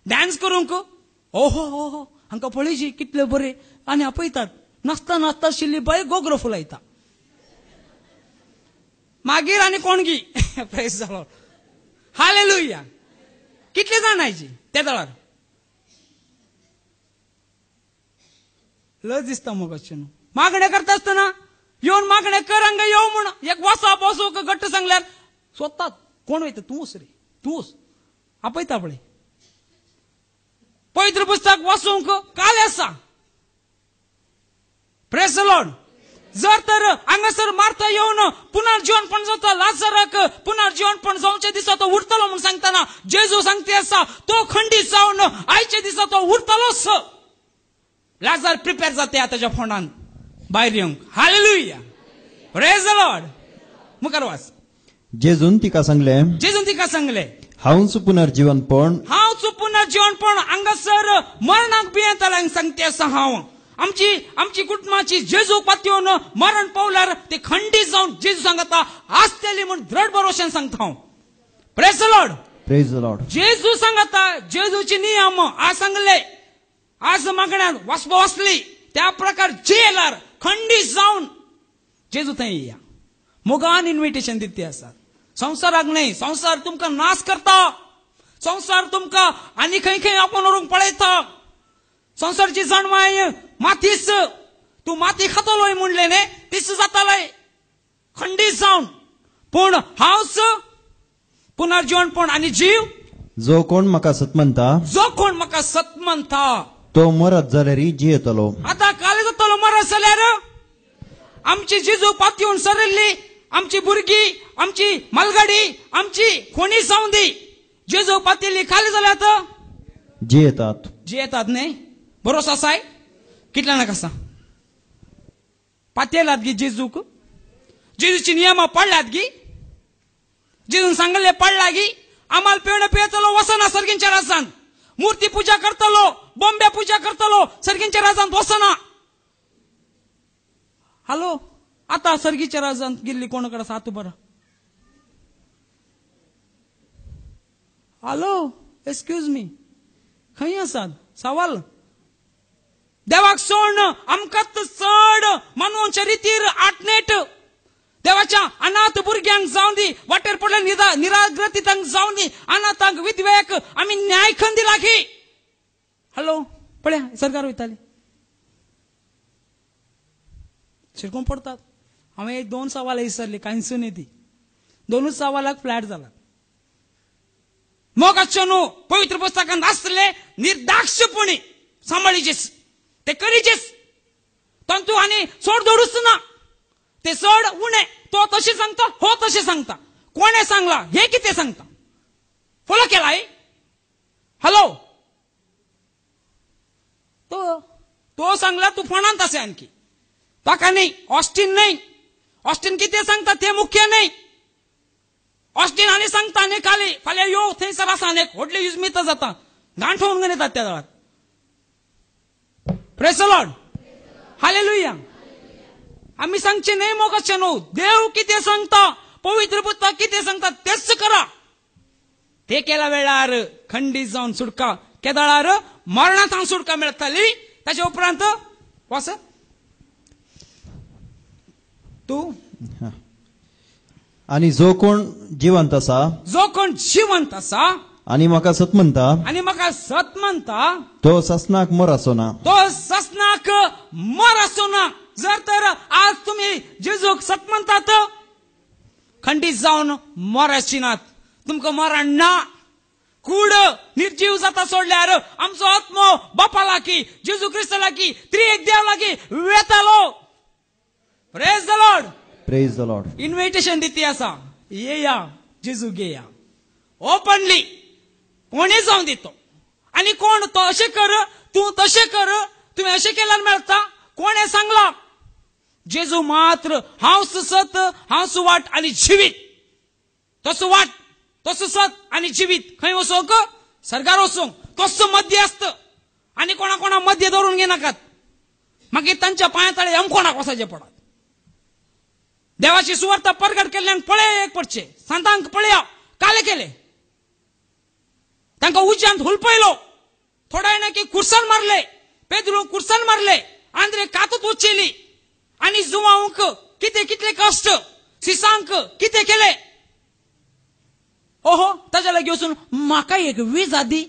डान्स करूंक ओहो हो हांकां पळयची कितले बरे आनी आपयतात. नाचता नाचता शिल्ली बाय गोगरो फुलायता. मागीर आनी कोणगी प्रेज द लॉर्ड. हालेलुया. कितले जाणायची त्या दळार लज दिसता मग अशें मागणे करता आसतना येवन मागणे कर हांगा येव म्हण एक वसा बसोक घट्ट सांगल्यार स्वतात कोण वयता. तूंच रे तूंच आपयता पळय. पवित्र पुस्तक वाचूंक काल आसा. Praise the Lord. जर तर हांगासर मार्था येवन पुनर्जीवनपण जाता लाजराक पुनर्जीवनपण जावच्या दिसा तो उरतलो म्हणून सांगताना जेजू सांगते आसा तो खंडीत जावन आयच्या दिसा तो उरतलोच. लाजार प्रिपेअर जाते ताच्या फोंडान भायर येवंक. हालेलुया. Praise the Lord. मुखार वाच. जेजून तिका सांगले हांवच पुनर्जीवनपण हांगासर मरणाक भियेताल्यांक सांगते आसा हांव. आमची कुटुंबाची जेजू पातयेवन मरण पावल्यार ते खंडीत जावन जेजू सांगता आसतली म्हणून दृढ भरोशान सांगता हांव. Praise the Lord. Praise the Lord. जेजू सांगता जेजूचे नियम आज सांगले. आज मागण्यान वाचपा वाचली त्या प्रकार जेलार खंडीत जावन जेजू थंय येया. मोगान इन्व्हिटेशन दिते आसात. संसाराक न्हय. संसार तुमकां नाश करता. संसार तुमकां आनी खंय खंय आपण व्हरूंक पळयता. संसारची जणवाय मातीच. तू माती खातलोय म्हणले न्ही तीच जातालय खंडीत जावन. पूण हांवच पुनर्जीवनपण आनी जीव. जो कोण म्हाका सत म्हणता तो मरत जाल्यार जियेतलो. आता काल जातलो मरत जाल्यार आमची जेजू पातयेवन सरल्ली आमची भुरगी, आमची मालगाडी, आमची कोणी जाऊन दी जेजू पातेली खाली जाल्यात जी येतात नाही भरोसा असाय कितल्या ना कसा पातेलात गी जेजूक जेजूची नियम पडल्यात गी जेजून सांगले पडला गी आम्हाला पेवणं पेयतलो वसना सर्गींच्या राजांत मूर्ती पूजा करतलो बॉम्बे पूजा करतलो सर्गींच्या राजांत वसना हॅलो आता सर्गीच्या राजांत गेल्ली कोणाकडे सातू बरं हॅलो एक्सक्यूज मी खंय आसात सवाल देवाक सोडणं आमकात चड मानवांच्या रितीर आटनेट देवाच्या अनाथ भुरग्यांक जाऊन दी वाटेर पडल्या निराग्रतीतांक जाऊन दी अनाथांक विधवेक आम्ही न्याय खंदी लागी हॅलो पळया सरकार वयताली शिरकून पडतात हांवें 2 सवाल विसरले कांयसून ती 2 सवालाक फ्लॅट जाला मोगाचे न्हू पवित्र पुस्तकांत आसले निर्दाक्षपणे सांबाळीचेस ते करीचेस तंतू आनी सोड दवरूच ना ते चड उणे तो तशें सांगता हो तशें सांगता कोणे सांगला हे कितें सांगता फॉलो केलाय हॅलो तो सांगला तू फोणांत असे आणखी ताका नाही ऑस्टीन कितें सांगता ते मुख्य नाही ऑस्टीन आनी सांगता न्ही खाली फाल्यां यो थंयसर आसा आनी व्हडले युजमित जाता गांठोवन घेवन येतात त्या वेळार प्रेज द लॉर्ड हालेलुया आम्ही सांगचे नाही मोगाचे न्हू देव कितें सांगता पवित्र पुस्तक कितें सांगता तेच करा ते केल्या वेळार खंडीत जावन सुटका केदाळार मरणांत सुटका मेळटली ताच्या उपरांत वास तू आणि जो कोण जिवंत आसा आणि म्हाका सत म्हणता तो ससनाक मर आसोना जर तर आज तुम्ही जेजूक सत म्हणतात खंडीत जावन मराची नात तुमकां मरण ना कूड निर्जीव जाता सोडल्यार आमचो आत्मो बापा लागीं जेजू क्रिस्त लागीं त्रिएक देव लागीं वेतालो प्रेज द लॉर्ड इन्व्हिटेशन दिती आसा येया जेजू घेया ओपनली कोणी जावन दितो आणि कोण तो अशें कर तू तशें कर तुम्ही अशें केल्यार मेळटा कोणे सांगला जेजू मात्र हांव सत हांव सुवाट आणि जिवीत तसो वाट तसो सत आणि जिवीत खंय वचोंक सरकार वचोंक तसो मध्य आसता आणि कोणा मध्य धरून घेनाकात मागीर तांच्या पांया तळे कोणाक वसाचे पडत देवाची सुवार्ता परगट केल्ल्यान पळय एक पडचे सांतांक पळया काले केले तांकां उज्यांत हुलपयलो थोड्या वेळाने कुर्सान मारले पेद्रू कुर्सान मारले आंद्रे कातूत उच्चेली आणि जुवांक कितले कष्ट सिसांक कितें केले ओहो ताच्या लागीं वचून म्हाका एक वीज आदी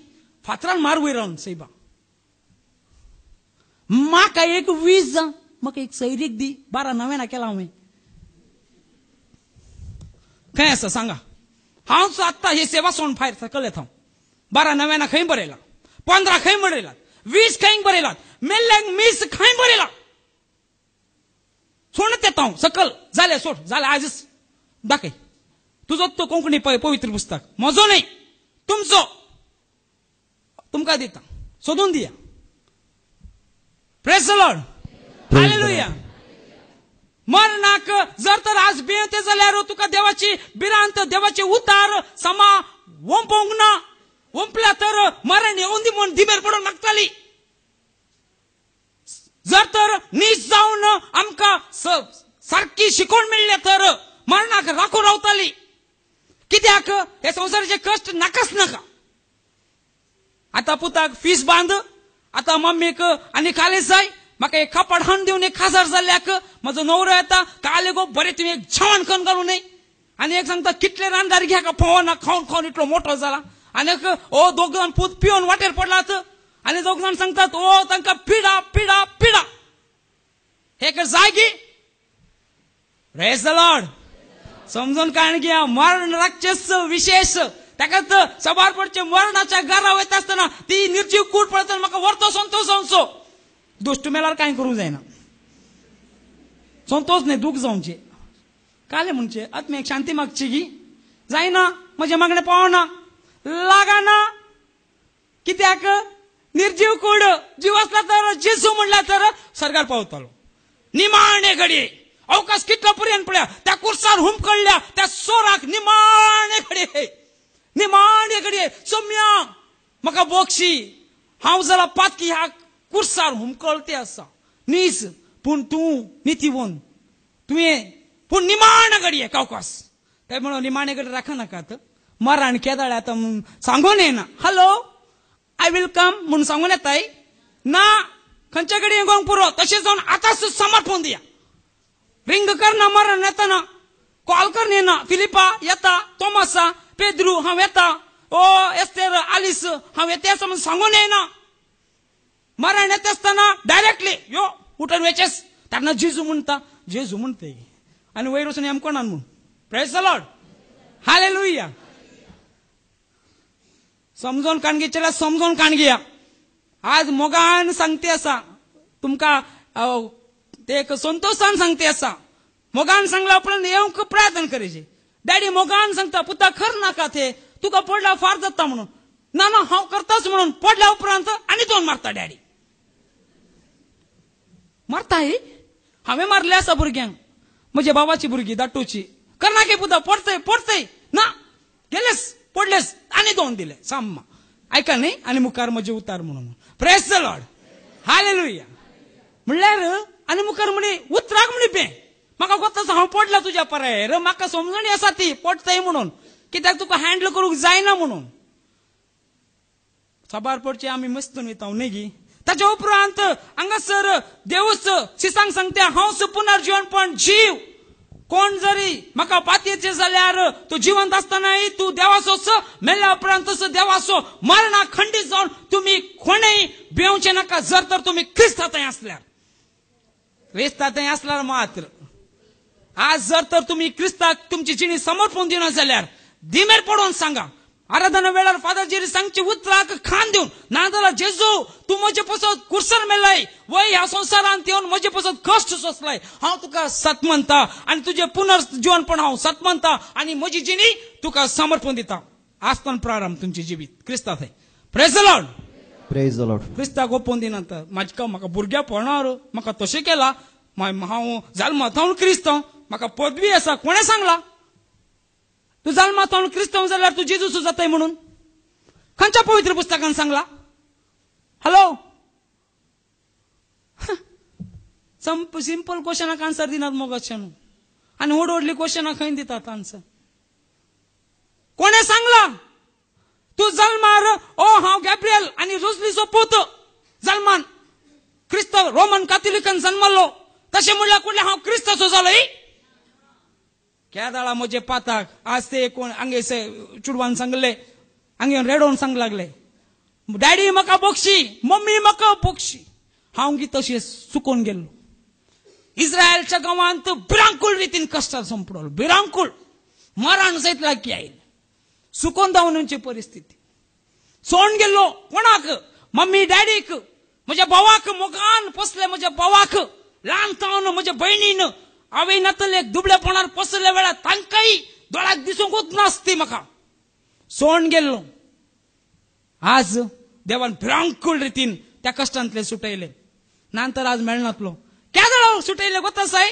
फातरान मार वयर रावन सैबा म्हाका एक वीज म्हाका एक सैरीक दी 12/9 केला हांवें खंय आसा सांगा हांव आत्ता हे सेवा सोडून भायर सकयलेत हांव 12/9 खंय बरयला 15 खंय बरयलात 20 खंय बरयलात मेल्ल्यांक मीस खंय बरयला सोडत येता हांव सकल जालें सोड जालें आजच दाखय तुजो तो कोंकणी पवित्र पुस्तक म्हजो न्ही तुमचो तुमकां दिता सोदून दिया प्रेज द लॉर्ड हालेलुया मरणाक जर तर आज बेते जाल्यार तुका देवाची बिरांत देवाचे उतार समा वंपोंक ना वंपल्या तर मरण येऊन दी म्हूण दिमेर पडून लागताली जर तर नीस जावन आमकां सारकी शिकवण मेळ्ळी तर मरणाक राखून रावताली कित्याक हे संवसाराचे कश्ट नाकाच नाका आता पुताक फीस बांद आता मम्मीक आनी खाली जाय म्हाका एक कापड हाण दिवन 1000 जाल्ल्याक म्हजो नवरो येता काले गो बरें तुवें एक जेवण करून घालूं न्ही आनी एक सांगता कितले रांददार घ्या का फोवना खावन इतलो मोठो जाला आनी ओ 2 जाण पूत पिवन वाटेर पडलात आनी 2 जाण सांगतात ओ तांकां पिडा पिडा पिडा हे कर जागी प्रेज द लॉर्ड समजून काण घ्या मरण राक्षस विशेष ताकाच सबार पडचे मरणाच्या घरा वयत आसतना ती निर्जीव कूड पडतना म्हाका व्हरतो संतोष जावचो दुश्ट मेल्यार कांय करूंक जायना संतोष न्ही दूख जावचे काले म्हणजे आत्म्याक शांती मागची गी जायना म्हजे मागणे पावना लागाना कित्याक निर्जीव कोड जीव असला तर जेजू म्हणला तर सरकार पावतालो निमाणे घडये अवकाश कितलो पर्यंत पडल्या त्या कुर्सार हुमकळल्या त्या सोराक निमाणे घडये सौम्या म्हाका बोक्षी हांव जाल्यार पातकी ह्या कुर्सार हुमकळते आसा नीस पूण तूं नितीवन तुवें पूण निमाणे घडये कावकास ते म्हणून निमाणे घडी राखा नाकात मरण केदाळे आतां सांगून येना हॅलो आय विल कम म्हणून सांगून येताय ना खंयच्या कडेन येवंक पुरो तशें जावन आतांच समर्पण दिया रिंग करना मरण येतना कॉल कर येना फिलिपा येता तोमासा पेद्रू हांव येता ओ एस्तेर आलिस हांव येता असं म्हणून सांगून येना मरण येता आसतना डायरेक्टली यो उठून वेचेस तेन्ना जेजू म्हणते आनी वयर वचून हेम कोणान म्हूण प्रेज द लॉर्ड हालेलुया समजून काणगेच्या समजून काणगिया आज मोगान सांगते असा तुमका ते एक संतोषान सांगते असा मोगान सांगला उपरांत येवंक प्रयत्न करेचे डॅडी मोगान सांगता पुता खर नाका ते तुका पडला फार जाता म्हणून ना ना हांव करताच म्हणून पडल्या उपरांत आनी दोन मारता डॅडी मारता हे हांवें मारले आसा भुरग्यांक म्हजे बाबाची भुरगीं दाटूची करनाके पुता पडतय ना गेलेस पडलेस आनी दोन दिले साम्मा ऐका न्ही आनी मुखार म्हजे उतार म्हणून प्रेज द लॉर्ड हालेलुया म्हणल्यार आनी मुखार म्हणे उतराक म्हणे पे म्हाका कोताच हांव पडला तुज्या परायेर म्हाका समजणी आसा ती पडतय म्हणून कित्याक तुका हँडल करूंक जायना म्हणून साबार पडचे आमी मस्तून वयता न्ही गी ताच्या उपरांत हांगासर देवूच सिसांक सांगता हांवच पुनर्जीवनपण जीव कोण जरी म्हाका पातयेचे जाल्यार तूं जिवंत आसतनाय तूं देवाचोच मेल्ल्या उपरांतच देवाचो मरणा खंडीत जावन तुमी कोणेय भिवचे नाका जर तर तुमी क्रिस्तांतय आसल्यार मात्र आज जर तर तुमी क्रिस्ताक तुमची जिणी समर्पण दिना जाल्यार दिमेर पडून सांगा आराधना वेळार फादर जेरी सांगचे उतराक खान दिवन ना जाल्यार जेजू तूं म्हजे पसत कुर्सर मेलाय वय ह्या संवसारांत येवन म्हजे पसत कश्ट सोंसलाय हांव तुका सत म्हणटा आनी तुजें पुनर्जीवनपण हांव सत म्हणटा आनी म्हजी जिणी तुका समर्पण दिता आसतना प्रारंभ तुमची जिवीत क्रिस्तांत praise the Lord praise the Lord क्रिस्ताक ओपोवन दिनात म्हाका भुरग्यापणावर म्हाका तशें केला हांव जल्मांत क्रिस्तांव म्हाका पदवी आसा कोणें सांगला तू जल्मांत क्रिस्तांव जाल्यार तू जेजूच जाताय म्हणून खंयच्या पवित्र पुस्तकान सांगला हॅलो सिंपल क्वेश्चनाक आन्सर दिनात मोगाचे न्हू आनी व्हडली क्वेश्चनां खंय दितात आन्सर कोणें सांगला तू जल्मार ओ हांव गॅब्रियल आनी रोजलीचो पूत जल्मान क्रिस्त रोमन कॅथोलिकान जन्मलो तशें म्हणल्यार कुठले हांव क्रिस्ताचो जालोय केदाळा म्हजे पाताक आज ते कोण आंगे चुडवान सांगले आंगे रेडोवन सांग लागले डॅडी म्हाका बक्षी मम्मी म्हाका बक्षी हांव गी तशें सुकून गेल्लो इस्रायलच्या गांवांत भिरांकूळ रितीन कश्टां संपडलो भिरांकूळ मरण सयत लागीं आयलें सुकून धांवनची परिस्थिती सोडून गेल्लो कोणाक मम्मी डॅडीक म्हज्या भावाक मोगान पसले म्हज्या भावाक ल्हानपणान म्हज्या भयणीन हांवें नातले दुबळेपणान पसरल्या वेळार तांकांय दोळ्याक दिसूंकूच नासती म्हाका सोडून गेल्लो आज देवान भिरांकूळ रितीन त्या कश्टांतले सुटयले नंतर आज मेळनातलो क्या दळार सुटयले गोता साय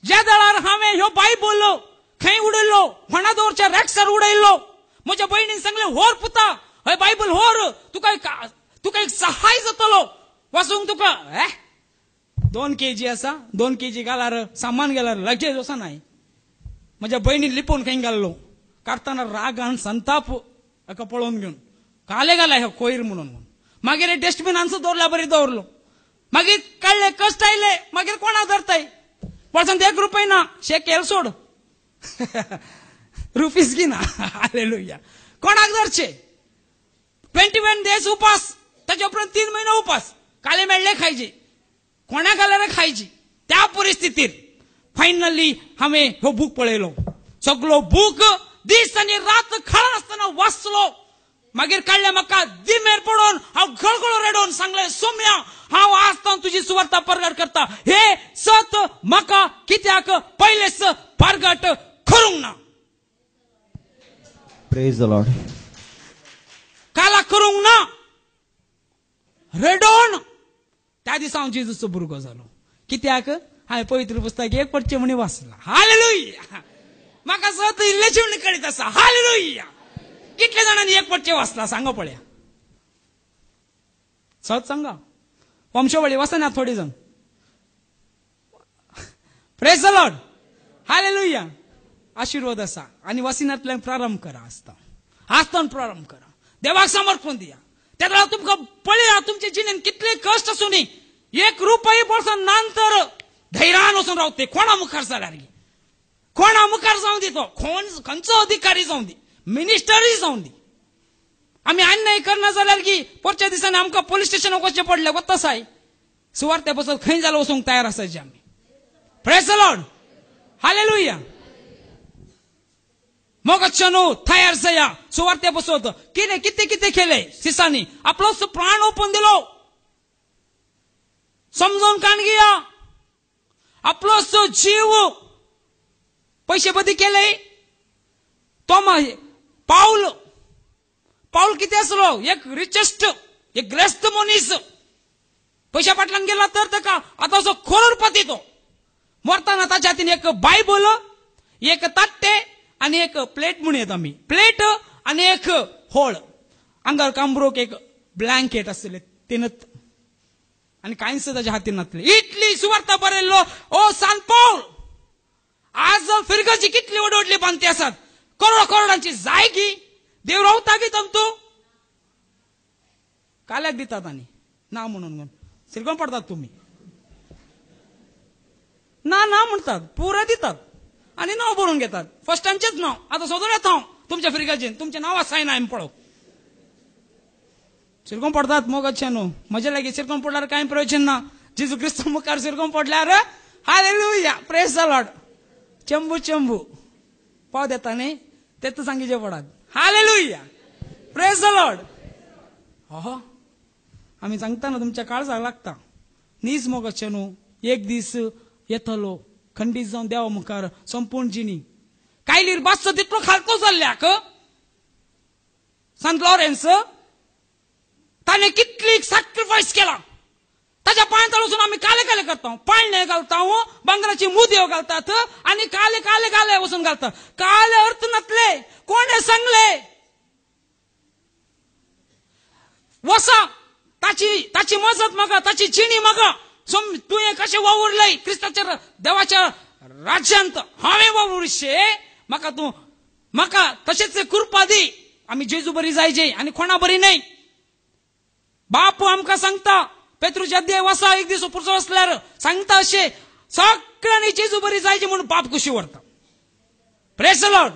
ज्या दळार हांवें ह्यो बायबल खंय उडयल्लो होणादोरच्या रॅक्सार उडयल्लो म्हज्या भयणीन सांगलें व्हर पुता हय बायबल व्हर तुका एक सहाय जातलो वाचूंक तुका 2 kg आसा 2 kg घाल्यार सामान गेल्यार लगेच वसा नाय म्हज्या भयणीन लिपोवन खंय घाल्लो काडटना राग आनी संताप हाका पळोवन घेवन काले घाला हे कोयर म्हणून मागीर डस्टबिनांचो दवरल्या बरी दवरलो मागीर काडले कश्ट आयले मागीर कोणाक धरताय वर्सांत 1 रुपया ना शेकेल सोड रुपीस घिना हालेलुया कोणाक धरचे 21 days उपास ताचे उपरांत 3 म्हयने उपास काले मेळ्ळे खायचे कोणाक घाल्यार खायची त्या परिस्थितीर फायनली हांवें हो बूक पळयलो सगळो बूक दीस आनी रात खळा आसतना वाचलो मागीर काढल्या म्हाका दिमेर पडून हांव गळगळो रेडोवन सांगलें, सौम्या हांव आसतना तुजी सुवार्ता परगट करता, हे सत म्हाका कित्याक पयलेच परगट करूंक ना. Praise the Lord. काला करूंक ना रेडोवन त्या दिसा हांव जेजूचो भुरगो जालो. कित्याक हांवें पवित्र पुस्तक एक पडचे म्हणी वाचला. हालेलुया. म्हाका सत इल्लेची कळीत आसा. हालेलुया. कितले जाणांनी एक पडचे वाचला सांगा पळया. सत सांगा. वंशवळी वाचना थोडी जण. Praise the Lord. हालेलुया. आशीर्वाद असा आणि वासिनातल्यान प्रारंभ करा. आसतान प्रारंभ करा. देवाक समर्पण दिया. त्याला तुमका पळया तुमचे जिणेन कितले कष्ट आसूनी एक रुपये पडसन नंतर धैर्यान वचून रावते. कोणा मुखार जाल्यार कोणा मुखार जाऊं दी, तो खंयचो अधिकारी जाऊं दी, मिनिस्टरय जाऊं दी. आम्ही अन्याय करना जाल्यार की परच्या दिसांनी आमकां पोलीस स्टेशनाक वचचें पडलें वता साय. सुवार्ते बसत खंय जालो वचूंक तयार आसायचे आमी. Praise the Lord. हालेलुया. मोगच्छनो तयार जाया. सुवार्ते बसत कितें कितें कितें केलें सिसांनी. आपलो प्राण ओपून दिलो. समजून काणगिया. आपलो जीव पैसे बदी केले. तो पाऊल किती असलो एक रिचेस्ट एक ग्रेस्त मनीस पैशा पाटलान गेला तर ताका आता जो करोडपती तो मरताना ताच्या हातीन एक बायबल एक ताट्टे आणि एक प्लेट म्हणून आम्ही प्लेट आणि एक होळ अंगार कांबरोक एक ब्लँकेट असले तिनत आणि काहीच ताच्या हातीन नातले. इतली सुवार्ता बरयल्लो ओ सान पाऊल. आज फिरगाची कितली ओडवडली बांधते असतात. करोडांची जायगी देव रावता की तमतू काल्याक दितात आणि ना म्हणून सिरगोन पडतात तुम्ही. ना ना म्हणतात पुरे दितात आणि नाव बरोवन घेतात. फर्स्ट टाइमचेच नाव आता सोदून येत हांव तुमच्या फिरगाचेन तुमचे नाव सायन आमी पळोव सिरगोन पडतात. मग अच्छा न्हू मजा लागी सिरगोन पडल्यार कांय प्रयोजन ना. जेजू क्रिस्त मुखार सिरगोन पडल्यार हालेलुया. Praise the Lord. चंबू चंबू पाव देता न्ही तेच सांगिचे पडात. हालेलुया. Praise the Lord. हो आम्ही सांगता ना तुमच्या काळजाक लागता. नीज मोग अच्छा न्हू एक दीस येतलो खंडीत जावन देवा मुखार संपूर्ण जिणी कायलीर बास तितलो खालतो जाल्ल्याक संत लॉरेन्स ताने कितली सॅक्रिफायस केला. ताच्या पांय वचून आम्ही काले काले करता. पाळणे घालता बंगराची मुदयो घालतात आणि काले काले काले वचून घालतात. काले अर्थ नसले कोणे सांगले वसा ताची मजत मगा ताची चिणी मगा तुये कशे वावरलय क्रिस्ताच्या देवाच्या राज्यांत हांवें वावरशे म्हाका तू म्हाका तशेच कृपा दी. आम्ही जेजू बरी जायचे आणि कोणा बरी नाही. बापू आमकां सांगता पेत्रूच्या अध्याय वाचा एक दीस पुरचो असल्यार सांगता अशे सगळ्यांनी जेजू बरी जायचे म्हणून बाप खुशी व्हरता. Praise the Lord.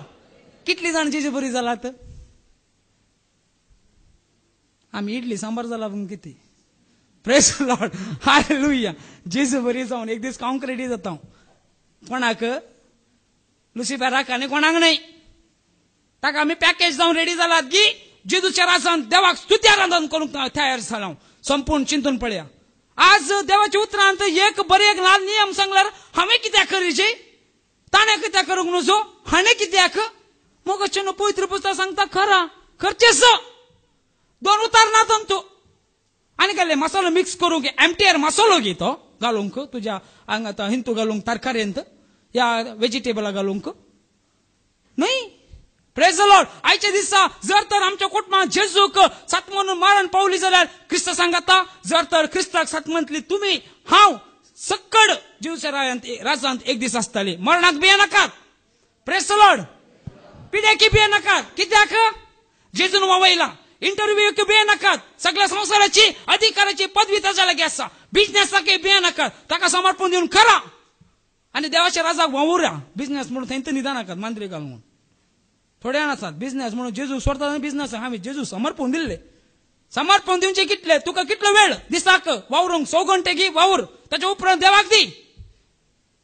कितली जाण जेजू बरी जालात. आम्ही इडली सांबार जाला पूण किती. Praise the Lord. हालेलुया. जेजू बरी जावन एक दीस खावंक रेडी जाता. कोणाक लुसिफेराक आनी कोणाक नाही. ताका आमी पॅकेज जावन रेडी जालात की जेजूच्या राजान देवाक स्तुत्याराधन करूंक तयार जाला. संपूर्ण चिंतून पळया. आज देवाच्या उतरांत एक बरे एक ल्हान नियम सांगल्यार हांवें कित्याक करीचे ताणें कित्याक करूंक नजो हाणें कित्याक मग न्हू पवित्र पुस्तक सांगता खरा करचेस. दोन उतार ना तंतू आनी केले मसालो मिक्स करूंक एमटीआर मसालो घे तो घालूंक तुज्या हांगा हिंतू घालूंक तरकारेंत या व्हेजिटेबला घालूंक न्हय. Praise the Lord. आयच्या दिसा जर तर आमच्या कुटुंबात जेजूक सत म्हणून मरण पावली जाल्यार क्रिस्त सांगता जर तर क्रिस्ताक सत म्हणटली तुम्ही हांव सक्कड जेजूच्या राजांत एक दीस आसतली. मरणाक भिये नाकात. Praise the Lord. पिड्याकी भिये नाकात. कित्याक जेजून वावयला. इंटरव्ह्यूक भिये नाकात. सगळ्या संसाराची अधिकाराची पदवी ताच्या लागीं आसा. बिझनेसाक भिये नाकात. ताका समर्पण दिवन करा आणि देवाच्या राजाक वावुरा. बिझनेस म्हणून थंय निदान नाकात मांद्री घालून थोडे जाण आसात बिझनेस म्हणून जेजू स्वता बिझनेस हांवें जेजू समर्पण दिल्ले. समर्पण दिवचे कितले तुका कितलो वेळ दिसाक वावरूंक 100 घंटे घे वावर ताच्या उपरांत देवाक दी.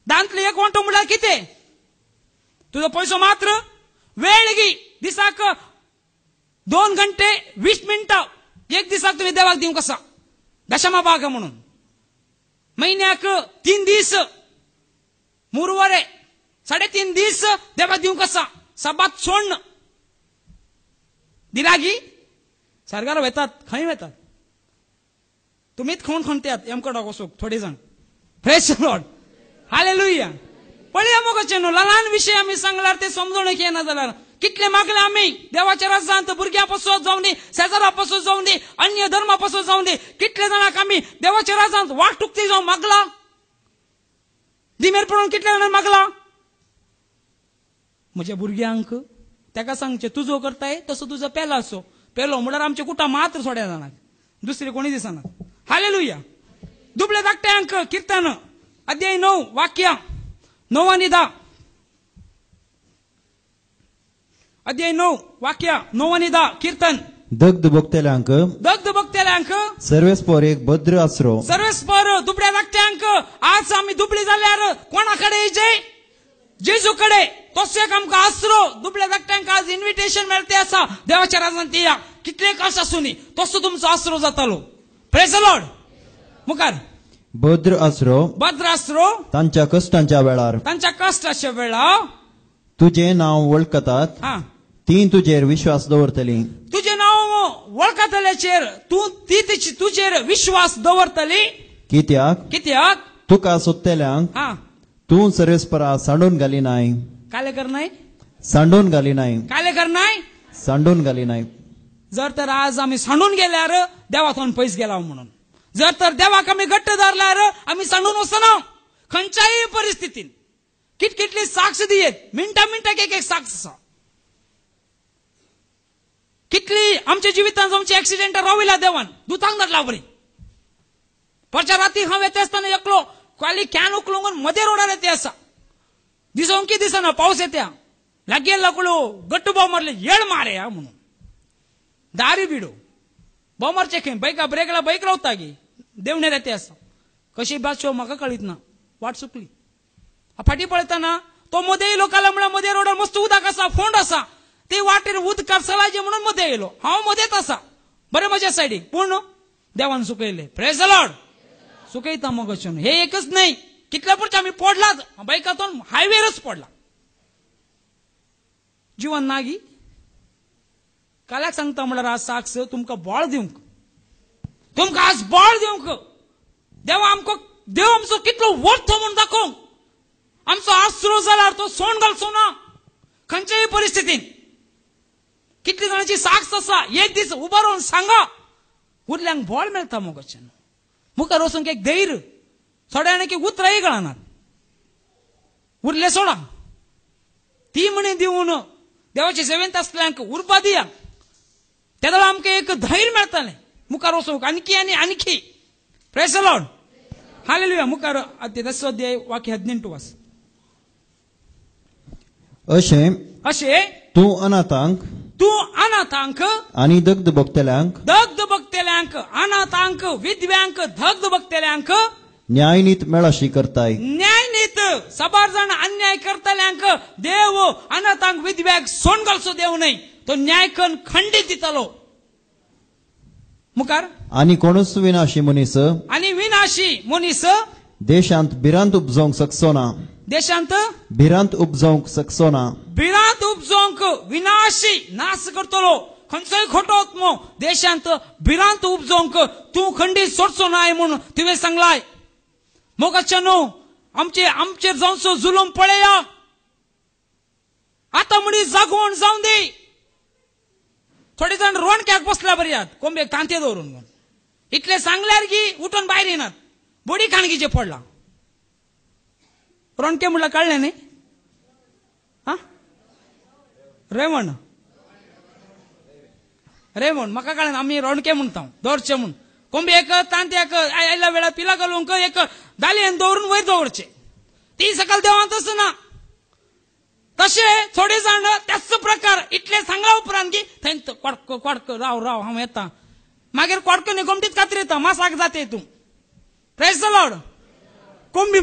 दांतले 1 घंटो म्हणल्यार कितें. तुजो पयसो मात्र वेळ घे दिसाक 2 घंटे 20 मिनिटं एक दिवसाक तुम्ही देवाक दिवंक आसा दशमा भाग म्हणून महिन्याक 3 दीस 3 वरे 3.5 दीस देवाक दिवंक आसा सबात सोडन दिलागी सरकार वतात खंय वतात तुम्हीच खाऊन खणत्यात एमकडे वचूक थोडे जाण प्रेज द लॉर्ड हालेलुया पळया मोगाचे न्हू ल्हान विषय आमी सांगल्यार ते समजूनक येना जाल्यार कितले मागले आमी देवाच्या राज्यांत भुरग्यां पासून जावं दी शेजारा पासून जावं दी अन्य धर्मा पासून जावं दी कितले जाणांक आमी देवाच्या राज्यांत वाटुकती जावं मागला दिमेर पडून कितले जाणांक मागला म्हज्या भुरग्यांक ताका सांगचे तुजो करताय तसो तुजो पेलो असो पेलो म्हळ्यार आमचे कुटा मात्र थोड्या जाणांक दुसरे कोणी दिसना हालेलुया दुबळे धाकट्यांक कीर्तन अध्याय 9 वाक्य 9 आणि 10 अध्याय 9 वाक्य 9 आणि 10 कीर्तन दग्ध भोगतेल्यांक सर्वेस्पर एक भद्र आसरो सर्वेस्पर दुबळ्या धाकट्यांक आज आमी दुबळी जाल्यार कोणाकडे येचे जेजूकडे तोच एक आमकां आसरो दुबळ्या धाकट्यांक आज इन्व्हिटेशन मेळते आसा देवाच्या राज्यांत या कितले कश्ट आसूनी तसो तुमचो आसरो जातालो प्रेज द लॉर्ड मुखार भद्र आसरो तांच्या कश्टांच्या वेळार तुझे नाव वळखतात ती तुजेर विश्वास दवरतली तुझे नाव वळखतल्याचेर तुजेर विश्वास दवरतली कित्याक तुका सोदतल्यांक तू सर्वेस्परा सांडून घाली नाय काले करनाय सांडून घाली नाय काले करनाय सांडून घाली नाय जर तर आज आम्ही सांडून गेल्यार देवाथून पयस गेला म्हणून जर तर देवाक आम्ही घट्ट धरल्यार आम्ही सांडून वचना खंयच्याय परिस्थितीन कितकितली साक्ष दियेत मिनटाक एक साक्ष आसा कितली आमच्या जिवितांत आमचे ऍक्सिडेंट राविला देवान दुतांक धाडला बरी परच्या राती हांव येते आसतना एकलो खाली कॅन उखलून मदे रोडार येते आसा दिसोंक की दिसना पावस येत्या लागेल लागलो गट्टू भाव मारले येड मारे म्हणून दारी बिडो भाव मारचे खंय बायका ब्रेकला बाईक रावता गे देवणेर येते आसा कशी बात म्हाका कळीत ना वाट चुकली फाटी पळयतना तो मदे येयलो काला म्हणल्यार मदे रोडार मस्त उदक आसा फोंड आसा ते वाटेर उदकार चलायचे म्हणून मदे येयलो हांव मदेत आसा बरें म्हज्या सायडीक पूण देवान सुकयले प्रेज द लॉर्ड सुकयता मग हे एकच नाही कितल्या पुरचे आम्ही पडलात बायकातून हायवेरच पडला जीवन नागी काल्याक सांगता म्हळ्यार आज साक्ष तुमकां बळ दिवंक तुमकां आज बळ दिवंक देवा देव आमचो कितलो वर्थ म्हणून दाखोवंक आमचो आसरो जाल्यार तो सोंड घालचो ना खंयच्याय परिस्थितीन कितली जाणांची साक्ष आसा एक दीस उबो रावन सांगा उरल्यांक बळ मेळटा मोगाचें मुखार वचूंक एक धैर्य थोड्या की उतराय कळनात उरले सोडा ती म्हणे दिवन देवाचे सेवेंत आसल्यांक उरपा दिया तेदळ आमकां एक धैर्य मेळटालें मुखार वचूंक आणखी आनी आणखी प्रेज द लॉर्ड हालेलुया मुखार 10 अध्याय वाक्य 18 वास अशे तूं अनाथांक आनी दग्ध भोगतेल्यांक अनाथांक विधव्यांक दग्ध भोगतेल्यांक न्यायनीत मेळाशी करताय न्यायनीत सबार जाण अन्याय करतल्यांक देव अनाथांक विधव्यांक सोंड घालचो देव न्हय तो न्याय करून खंडीत दितलो मुखार आनी कोणूच विनाशी मनीस देशांत भिरांत उपजोवंक शकचो ना भिरांत उपजोवंक विनाशी नाश करतलो खंयचोय खोटो आत्मो देशांत भिरांत उपजोवंक तूं खंडीत सोडचो नाय म्हणून तुवें सांगलाय मोगाचेनो आमचेर जावचो जुलम पळया आता म्हणी जागोवन जावं दी थोडे जाण रोणक्याक बसल्या बरी आहात कोंबेक तांते दवरून इतले सांगल्यार की उठून भायर येनात बडी खाणगीचे पडला रोणके म्हणल्यार कळ्ळें न्ही रेवण म्हाका कळना आमी रोणके म्हणटा दवरचे म्हूण कोंबेक तांत्याक आयल्या वेळा पिला घालूंक एक दालयेन दवरून वयर दवरचे ती सकल देवांत आसना तशे थोडे जाण त्याच प्रकार इतले सांगला उपरांत की थंय कोडक राव हांव येता मागीर कोडक न्ही गोमटीत कातरिता मासाक जाते तूं प्रेज द लॉर्ड कोंबी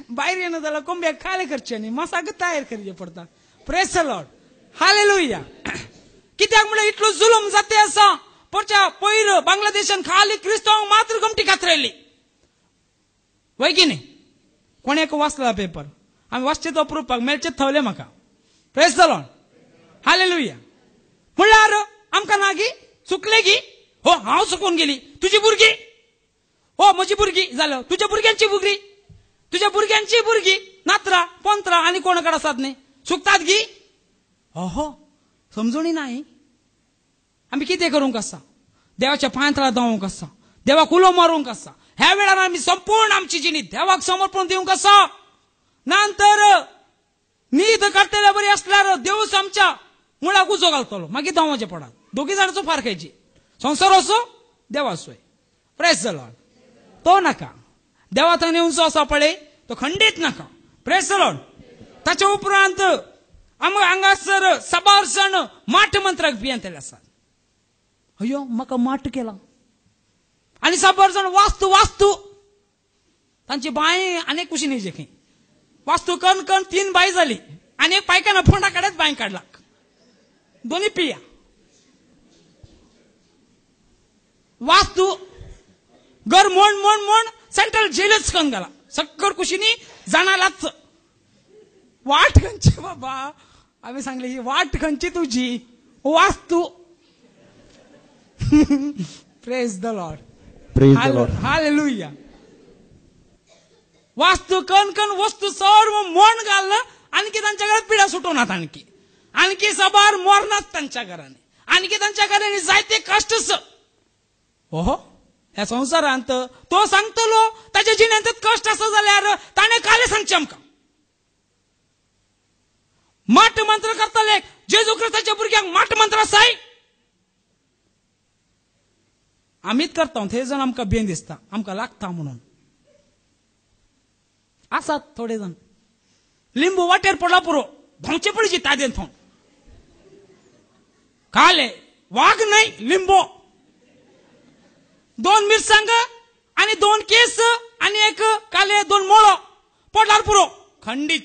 भायर येना जाल्यार कोंब्याक खाले करचे न्ही मासाक तयार करचे पडटा प्रेज द लॉर्ड हालेलुया कित्याक म्हळ्यार इतलो जुलम जाते आसा परच्या पयर बांगलादेशान खाली क्रिस्तांवांक मात्र गमटी खातरयली वय की न्ही कोणेक वाचला पेपर आमी वाचचे तो अप्रुपाक मेळचे थवले म्हाका प्रेज द लॉर्ड हालेलुया म्हळ्यार आमकां नागी चुकले गी हो हांव चुकून गेली तुजी भुरगीं हो म्हजी भुरगीं जालो तुज्या भुरग्यांची भुरगीं तुज्या भुरग्यांची भुरगीं नात्रा पंत्रा आनी कोण कडेन आसात न्ही चुकतात गी हो समजूनी नाही आमी कितें करूंक आसा देवाच्या पांय तळा धांवूंक आसा देवाक उलो मारूंक आसा ह्या वेळार आमी संपूर्ण आमची जिणी देवाक समर्पण दिवंक आसा नंतर न्हीद करतले बरी असल्यार देवूच आमच्या मुळाक उजो घालतलो मागीर धांवचे पडात दोगी जाणांचो फारकायची संसार असो देवा असोय प्रेज द लॉर्ड तो नाका देवा थंय येवचो आसा पळय तो खंडीत नाका प्रेज द लॉर्ड ताच्या उपरांत हांगासर साबार जण माठ मंत्राक भियेंतले आसात अयो म्हाका माठ केला आनी साबार जण वास्तू तांची बाय अनेक कुशी न्ही खंय वास्तू कन 3 बाय जाली आनी एक पायखाना फोंडा कडेच बाय काडला दोन्ही पिया वास्तू घर मोण सेंट्रल जेलच कन गेला सक्कर कुशीनी जाणालाच वाट खंयची बाबा आम्ही सांगले ही वाट खंयची तुझी वास्तू प्रेज द लॉर्ड हालेलुया वास्तू कन वस्तू सर्व मोण घालणं आणखी त्यांच्या घरात पिढ्या सुटवणार आणखी सबार मोरनात त्यांच्या घराने आणखी त्यांच्या घराने जायते कष्टच ओहो ह्या संसारांत तो सांगतलो ताच्या जिणेंत कष्ट असं जाल्यार ताणे काले सांगचे आमकां माठ मंत्र करतले जेजू ख्रिस्ताच्या भुरग्यांक माठ मंत्र आसाय आमीच करता थंय जण आमकां भियेन दिसता आमकां लागता म्हणून आसात थोडे जण लिंबू वाटेर पडला पुरो धांवचे पडची तादेन थांव काले वाघ नाही लिंबू 2 मिरसांग आणि 2 केस आणि एक काले 2 मोळो पडलार पुरो खंडित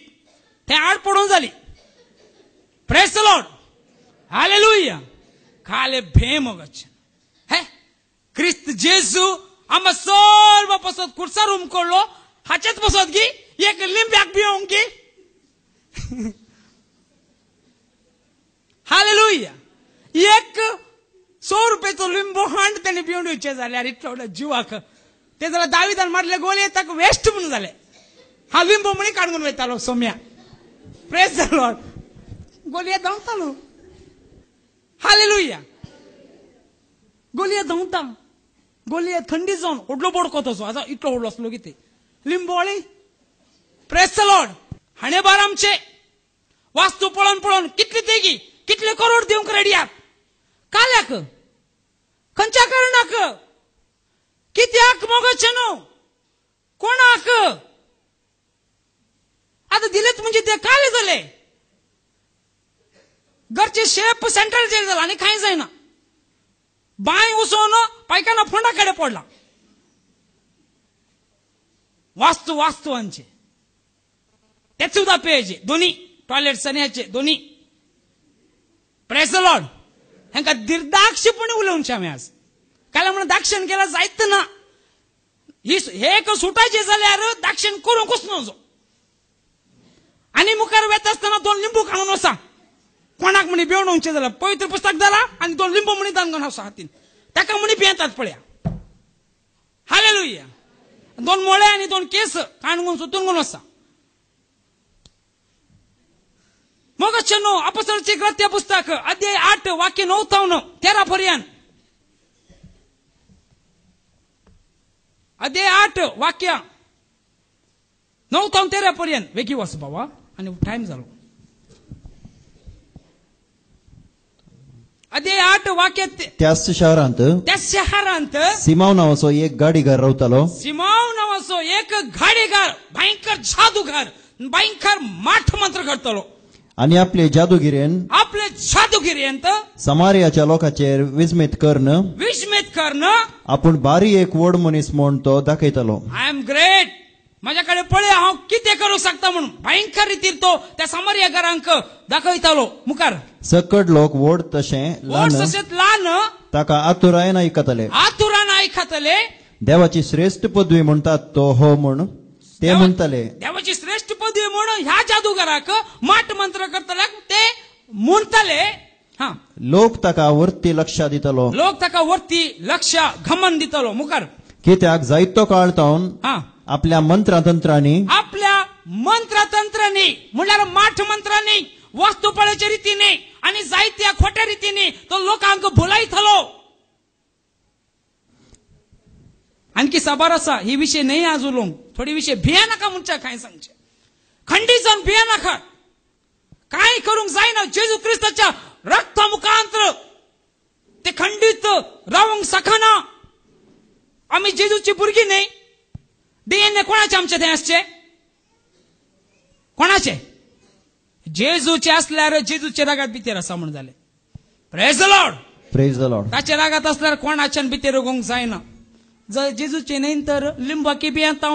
ते आड पडून जाली प्रेज द लॉर्ड हालेलुया काले भेमगच हे क्रिस्त जेजू आम सर्व पसत कुर्सा रूम कोडलो हाचेच पसत गी एक लिंब्याक भिवंक गी हालेलुया एक 100 रुपयाचो लिंबू हांड त्यांनी भिवून येवचे जाल्यार इतलो जिवाक ते जाल्यार दाविदान मारले गोलये ताका वेस्ट म्हणून जाले हा लिंबू म्हणी काडून वयतालो सोम्या प्रेज द लॉर्ड गोलये धांवतालो हालेलुया गोलये धांवता गोलये थंडी जावन ओडलो बोडको तसो आता इतलो ओडलो असलो कितें लिंबोळी प्रेज द लॉर्ड हाणे बार आमचे वास्तू पळोवन कितले तेगी कितले करोड दिवंक रेडी आहात काल्याक खंयच्या कारणाक कित्याक मोगचे न्हू कोणाक आता दिलेत म्हणजे ते काले जाले घरचे शेप सेंट्रल जेल जाला आनी कांय जायना बाय उसोन पायखाना फोंडा कडेन पडला वास्तुवांचे ते सुद्धा पेयचे दोन्ही टॉयलेट सन्याचे दोन्ही प्रेज द लॉर्ड हांकां निर्दाक्षपणे उलोवनशे आमी आज काल म्हणून दाक्षण केला जायत ना हे एक सुटायचे जाल्यार दाक्षण करूंकूच नजो आनी मुखार वेता आसतना 2 लिंबू खाऊन वचा कोणाक म्हणी बेवणोवचे जाल्यार पवित्र पुस्तक जाला आनी 2 लिंबू म्हणी दान वचा हातीन ताका म्हणी भियेतात पळया हालेलुया 2 मोळे आनी 2 केस काणगून सुतून वचा मोगचनो अपोस्तलांचे कृत्य पुस्तक अध्याय 8 वाक्य 9 ते 13 पर्यंत अध्याय 8 वाक्य 9 ते 13 पर्यंत वेगी वच बाबा आणि टाइम जालो अध्याय 8 वाक्य त्याच शहरांत सिमाव नावाचो एक गाडीगार रावतालो सिमाव नावाचो एक गाडीगार भयंकर जादूगार भयंकर माठ मंत्र करतलो आणि आपले जादूगिरेन समारियाच्या लोकांचेर विस्मित करण आपण बारी एक व्हड मनीस म्हूण तो दाखयतलो आय एम ग्रेट माझ्याकडे पळे हांव कितें करूंक शकता म्हणून भयंकर रितीन तो त्या सामर्य घरांक दाखयतालो मुखार. सकट लोक व्हड तशें ल्हान ताका आतुरायेन आयकताले. आतुरान आयकताले. देवाची श्रेष्ठ पदवी म्हणटात तो हो म्हण ते म्हणताले. देवाची श्रेष्ठ पदवी म्हणून ह्या जादूगाराक माट मंत्र करतल्याक ते म्हणताले. हा, लोक ताका वरती लक्ष दितलो. लोक ताका वरती लक्ष घमन दितलो मुखार. कित्याक जायतो काळ तावन आपल्या मंत्रतंत्रांनी म्हणल्यार माठ मंत्रांनी वस्तुपळेच्या रितीने आणि जायत्या खोट्या रितीने तो लोकांक भुलयतलो. आणखी साबार आसा ही विषय नाही आज उलोवंक. थोडी विषय भिया नाका म्हणच्या काय सांगचे. खंडीत जावन भिया नाका. काय करूंक जायना. जेजू क्रिस्ताच्या रक्ता मुखांतर ते खंडीत रावंक शकना. आम्ही जेजूची भुरगी नाही. डीएनए कोणाचे आमचे थंय आसचे. कोणाचे जेजूचे असल्यार जेजूचे रागात भितर आसा म्हण जाले. Praise the Lord. Praise the Lord. ताचे रागात असल्यार कोणाच्या भितर रोगोंक जायना. जर जेजूचे नाही तर लिंबा किबी येता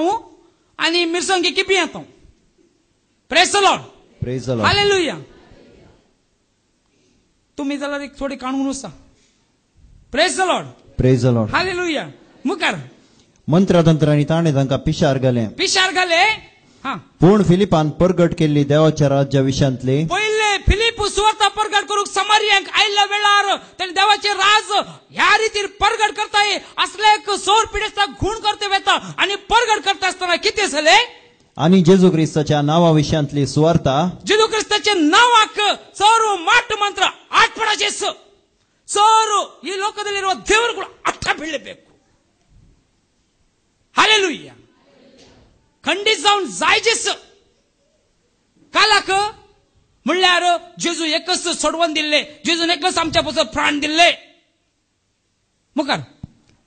आणि मिरसांगी किबी येता. Praise the Lord. Praise the Lord. Hallelujah. तुम्ही जाल्यार एक थोडी काणून उसा. Praise the Lord. Praise the Lord. Hallelujah. मुखार मंत्रतंत्रांनी ताणें तांकां पिशार घाले. हा, पूण फिलिपान परगट केल्ली देवाच्या राज्या विशयांतली पहिले फिलिप सुवार्ता परगट करूंक समार्यांक आयल्या वेळार ताणें देवाचे राज ह्या रितीन परगट करताय असले एक सौर पिढेचा गुण करते वेता आणि परगट करता असताना किती झाले. आणि जेजू क्रिस्ताच्या नावा विशयांतली सुवार्ता जेजू क्रिस्ताच्या नावाक सौर माट मंत्र आठपडाचे सौर ಈ ಲೋಕದಲ್ಲಿರುವ ದೇವರುಗಳು ಅರ್ಥ ಬೀಳಬೇಕು. हालेलुया. खंडीत जाऊन जायचेच. कालाक म्हणल्यार जेजू एकच सोडवून दिले. जेजून एकच आमच्या पासून प्राण दिले. मुखार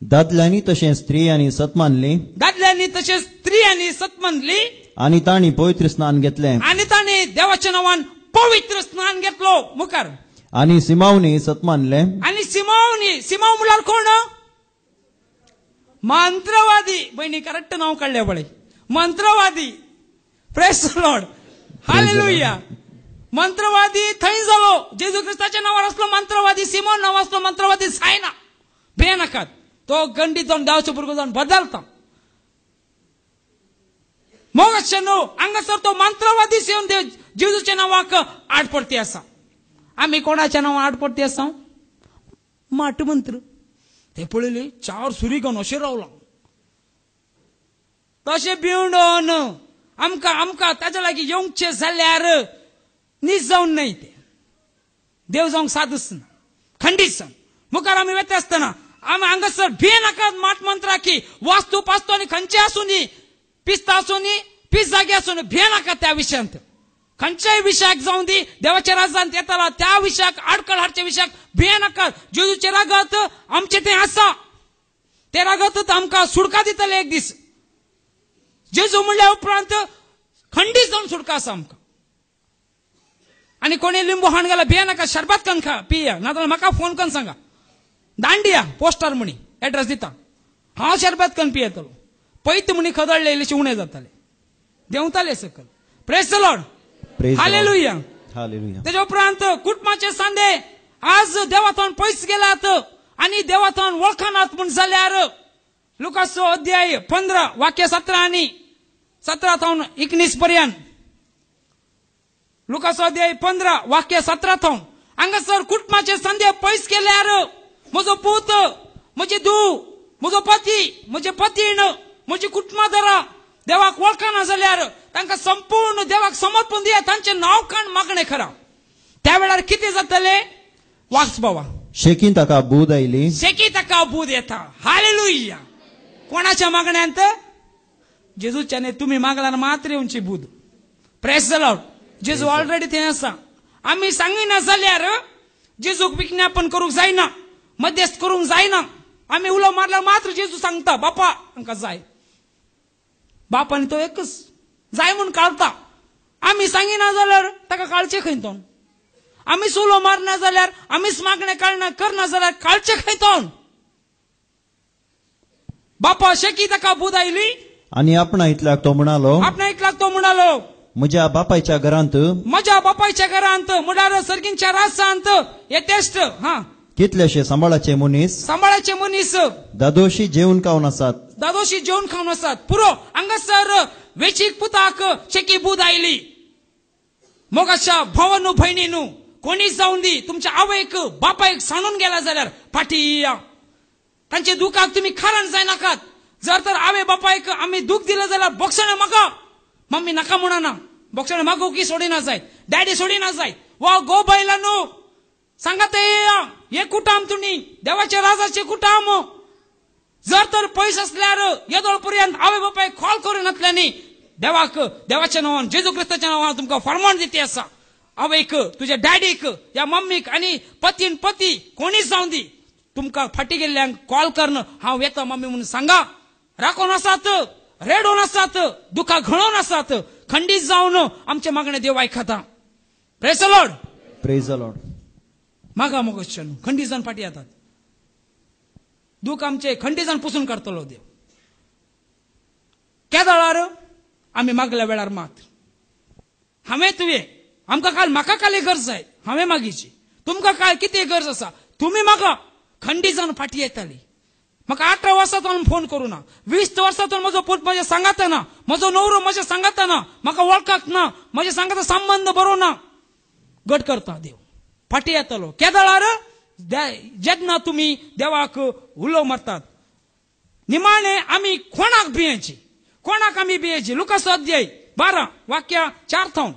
दादल्यांनी तशें स्त्रियांनी सतमानली. दादल्यांनी तशें स्त्रियांनी सतमानली. आणि तांणी पवित्र स्नान घेतले. आणि तांणी देवाच्या नावान पवित्र स्नान घेतलो. मुखार आणि सिमावनी सतमानले. आणि सिमाव म्हणल्यार कोण. मंत्रवादी. बहिणी करेक्ट नाव काढले बळे. मंत्रवादी. Praise the Lord. हालेलुया. मंत्रवादी थंय जालो. जेजू क्रिस्ताच्या नावार असलो मंत्रवादी. सिमोन नाव असलो मंत्रवादी जायना. भिये नाकात. तो गंडीत जाऊन देवाचो भुरगो जाऊन बदलता. मग न्हू हांगासर तो मंत्रवादी येवन जेजूच्या नावाक आडपडती आसा. आम्ही कोणाच्या नावान आडपडती आसा. माट मंत्र. ते पळयले 4 सुरी घेवन अशें रावला. तशें भिवून आमकां ताच्या लागीं येवंकचे जाल्यार न्हीद जावन न्हय. ते देव जावंक सादच ना. खंडीत जावन मुखार आमी वेता आसतना आमी हांगासर भिये नाकात माट मंत्रा की वास्तू पास्तू आनी खंयचे आसूं न्ही पिस्ता आसूं न्ही पीस जागे आसूं न्ही भिये नाकात त्या विशयांत. खंयच्याय विशयाक जावं दी देवाच्या राजांत येताला त्या विशयाक आडकळ हाडच्या विशयाक भिये नाकात. जेजूचे रागात आमचे ते आसा. ते रागातच आमकां सुडका दितले एक दीस. जेजू म्हणल्या उपरांत खंडीत जावन सुडका आसा आमकां. आणि कोणी लिंबू हाण घाला भिये नाका. शरबत करून खा पिया नाजाल्यार म्हाका फोन करून सांगा. दांडिया पोस्टर म्हणी एड्रेस दिता. हांव शरबत करून पियेतलो. पयत म्हणी खदळले इल्लेशे उणे जाताले. देंवताले सकल. Praise the Lord. Hallelujah. Hallelujah. त्याच्या उपरांत कुटुंबाचे सांडे आज देवाथान पयस गेलात आणि देवाथान वळखनात म्हण जाल्यार लुकासो अध्याय 15 वाक्य 17 आणि 17 थावन 19 पर्यंत. लुकासो अध्याय 15 वाक्य 17 थावन हांगासर कुटुंबाचे सांडे पयस गेल्यार म्हजो पूत म्हजी धूव म्हजो पती म्हजे पतीण म्हजी कुटुंबादारां देवाक वळखना जाल्यार तांकां संपूर्ण देवाक समर्पण दिया. तांचे नाव काण मागणे खरा. त्या वेळार कितें जातले. वाच बाबा. शेकी ताका बूद आयली. शेकी ताका बूद येता. हालेलुया. कोणाच्या मागण्यांत. जेजूच्याने तुम्ही मागल्यार मात्र येवची बूद. Praise the Lord. जेजू ऑलरेडी थंय आसा. आमी सांगिना जाल्यार जेजूक विज्ञापन करूंक जायना. मध्यस्थ करूंक जायना. आमी उलो मारल्यार मात्र जेजू सांगता बापा आमकां जाय. बापानी तो एकच जाय म्हणून काळता. आमी सांगिना जाल्यार ताका काळचे खंय तो. आमी उलो मारना जाल्यार आमीच मागणे करना जाल्यार काळचे खंय तो. बापा शेकी ताका बूद आयली आणि आपणा इतल्याक तो म्हणालो म्हज्या बापायच्या घरांत म्हळ्यार सर्गींच्या रासांत येतेस्ट हा कितलेशे सांबाळाचे मनीस दादोशी जेवण खावन आसात पुरो हांगासर वेचीक पुताक चेकी बूद आयली मोगाच्या भावानू भयणीनू कोणी जाऊन दी तुमच्या आवयक बापायक सांडून गेला जाल्यार फाटी या तांचे दुखाक तुम्ही खारण जाय नाकात जर तर आवे बापायक आम्ही दुख दिलं जाल्यार बोक्षणे मागा मम्मी नाका म्हणा बोक्षणे मागू की सोडिना जाय डॅडी सोडिना जाय वा गो बैलानू सांगात हे कुटाम तुम्ही देवाच्या राजाचे कुटाम जर तर पयस असल्यार येदोळ पर्यंत आवे बापायक कॉल करून नातल्यानी देवाच्या नावान जेजू क्रिस्ताच्या नावान तुमका फरमान दिती आसा आवयक तुझ्या डॅडीक या मम्मीक आणि पतीन पती कोणीच जाऊन दी तुमका फाटी गेल्ल्यांक कॉल करणं हांव येता मम्मी म्हणून सांगा राखोन आसात रेडोन आसात दुखा घळोन आसात खंडीत जावन आमचे मागणे देव आयकता प्रेज द लॉर्ड मागा मोगशन खंडीत जावन फाटी येतात दुख आमचे खंडीत जावन पुसून काडतलो देव केदाळार आम्ही मागल्या वेळार मात हांवें तुवें आमकां काल म्हाका काल गरज जाय हांवें मागीची तुमकां काल कितें गरज आसा तुम्ही मागा खंडीत जावन फाटी येताली म्हाका 18 वर्सांतून फोन करूं ना 20 वर्सांतून म्हजो पूत म्हज्या सांगात ना म्हजो नवरो म्हज्या सांगात ना म्हाका वळखाक ना म्हज्या सांगात संबंध बरो ना गट करता देव फाटी येतलो केदाळार जेन्ना तुम्ही देवाक उलो मारतात निमाणे आमी कोणाक आमी भियेची लुकास अध्याय 12 वाक्य 4 थावन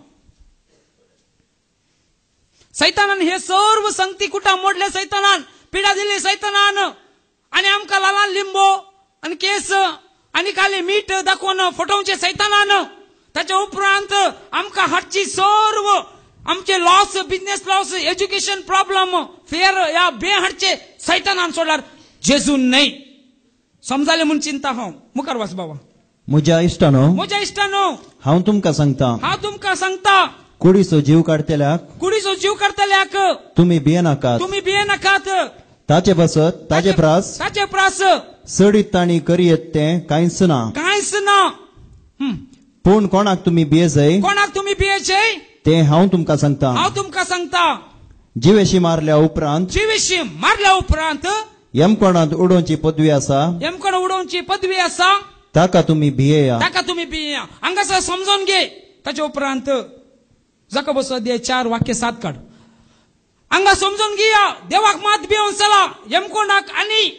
सैतानान हे सर्व संगती कुठा मोडले सैतानान पिडा दिली सैतानान आणि आमका लालान लिंबो आणि केस आणि खाली मीठ दाखवून फटवचे सैतानान त्याच्या उपरांत आमका हातची सर्व आमचे loss business loss education problem फेर या बे हाडचे सैतानान सोडल्यार जेजून नाही समजाले म्हणून चिंता हांव मुखार वाच बाबा म्हज्या इश्टानो हांव तुमकां सांगता कुडीचो जीव काडतल्याक तुम्ही भियेनाकात ताचे बसत ताचे प्रास सडीत ताणी करियत ते कांयच ना पूण कोणाक तुम्ही भियेचय ते हांव तुमकां सांगता जिवेशी मारल्या उपरांत यमकोणांत उडोवची पदवी आसा ताका तुम्ही भियेया हांगासर समजून घे ताचे उपरांत जाकोबस अध्याय 4 वाक्य 7 काढ हांगा समजून घेया देवाक मात भिवून चला यमकोणाक आणि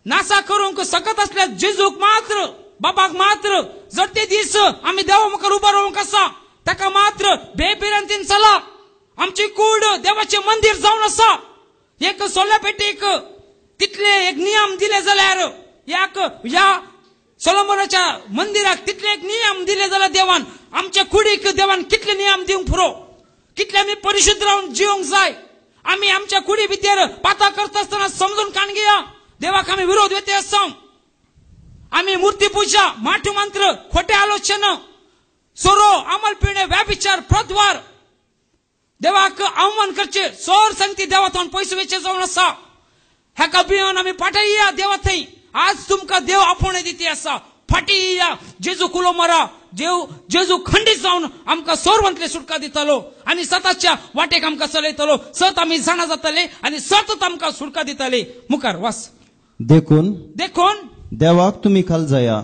नासा करूंक सकत असल्या जेजूक मात्र बाबाक मात्र जर ते दीस आम्ही देवा मुखार उबा रावूंक आसा ताका मात्र बेपिरांतीन चला आमची कूड देवाचे मंदिर जावन आसा एक सोल्या पेटीक तितले एक नियम दिले जाल्यार या सोलोमोनाच्या मंदिराक तितले एक नियम दिले जाल्यार देवान आमच्या कुडीक देवान कितले नियम दिवंक पुरो कितले आम्ही परिशुद्ध राहून जिवंक जाय आम्ही आमच्या कुडी भितर पाता करता असताना समजून कान घेया देवाक आम्ही विरोध वेते आसा आम्ही मूर्ती पूजा माठ मंत्र खोटे आलोचन सोरो अमल पिणे व्याभिचार प्रद्वार देवाक अवमान करचे सोर संगती देवातून पैसे वेचे जावन आसा हेका भिवन आम्ही पाठयया देवा थंय आज तुमका देव आपोवणे दिती आसा फाटी या जेजू कुलो मारा जेजू खंडीत जावन आमकां सोरवंतले सुटका दितालो आणि सताच्या वाटेक आमकां चलयतलो सत आमी जाणा जातले आणि सतत आमकां सुटका दिताले मुखार वास देखून देवाक तुम्ही खाल जाया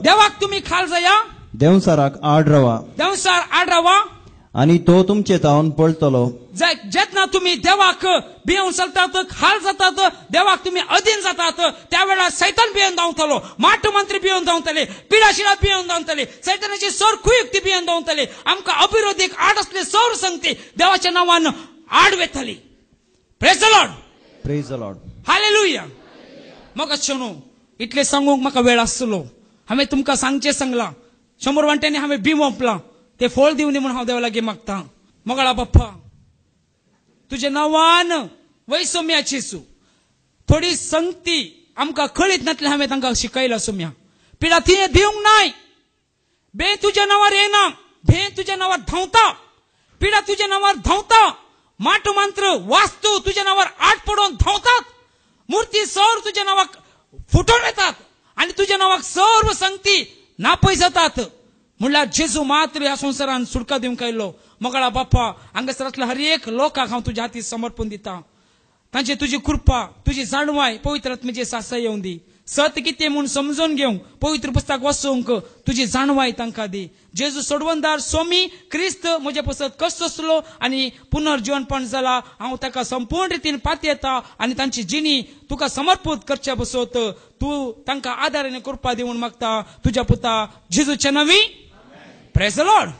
देवसाराक आड रावा आणि तो तुमचे तावन पळतलो जेन्ना तुम्ही देवाक भिवून चलतात खाल जातात देवाक तुम्ही अधीन जातात त्यावेळा सैतान भिवून धांवतलो माठ मंत्री भिवून धांवतले पिडाशिडा भिवून धांवतले सैतानाची सर कुयुक्ती भिवून धांवतले आमकां अविरोधीक आड असले सौर संगती देवाच्या नावान आड वेतली प्रेज द लॉर्ड हालेलुया मग शोनो इतले सांगूंक म्हाका वेळ आसलो हांवें तुमकां सांगला 100 वांट्यांनी हांवें भिवपला ते फळ दिवनी म्हणून हांव देवा लागीं मागता मोगळा बाप्पा तुझे नावान वैसम्याची सु थोडी संगती आमकां कळीत नातले हांवें तांकां शिकयला सुम्या पिडा ती दिवंक नाय बे तुझ्या नावार येना भे तुझ्या नावार धांवता पिडा तुझ्या नावार धांवता माट मंत्र वास्तू तुझ्या नावार आट पडून धांवतात मूर्ती सौर तुझ्या नावाक फुटून येतात आणि तुझ्या नावाक सर्व संगती नापय जातात म्हणल्यार जेजू मात्र ह्या संवसारान सुटका दिवंक कायलो मोगळा बाप्पा हांगासरांतल्या हर एक लोकांक हांव तुज्या हाती समर्पण दिता तांची तुजी कृपा तुजी जाणवाय पवित्र आत्म्याची सासय येवं दी सत्य कितें म्हूण समजून घेवंक पवित्र पुस्तक वाचूंक तुजी जाणवाय तांकां दी जेजू सोडवणदार स्वामी क्रिस्त म्हजे पसत कस्तो आसलो आनी पुनर्जीवनपण जाला हांव ताका संपूर्ण रितीन पातयेता आनी तांची जिणी तुका समर्पित करच्या बसत तूं तांकां आदार आनी कृपा दिवून मागता तुज्या पुता जेजूच्या नांवी प्रेज द लॉर्ड.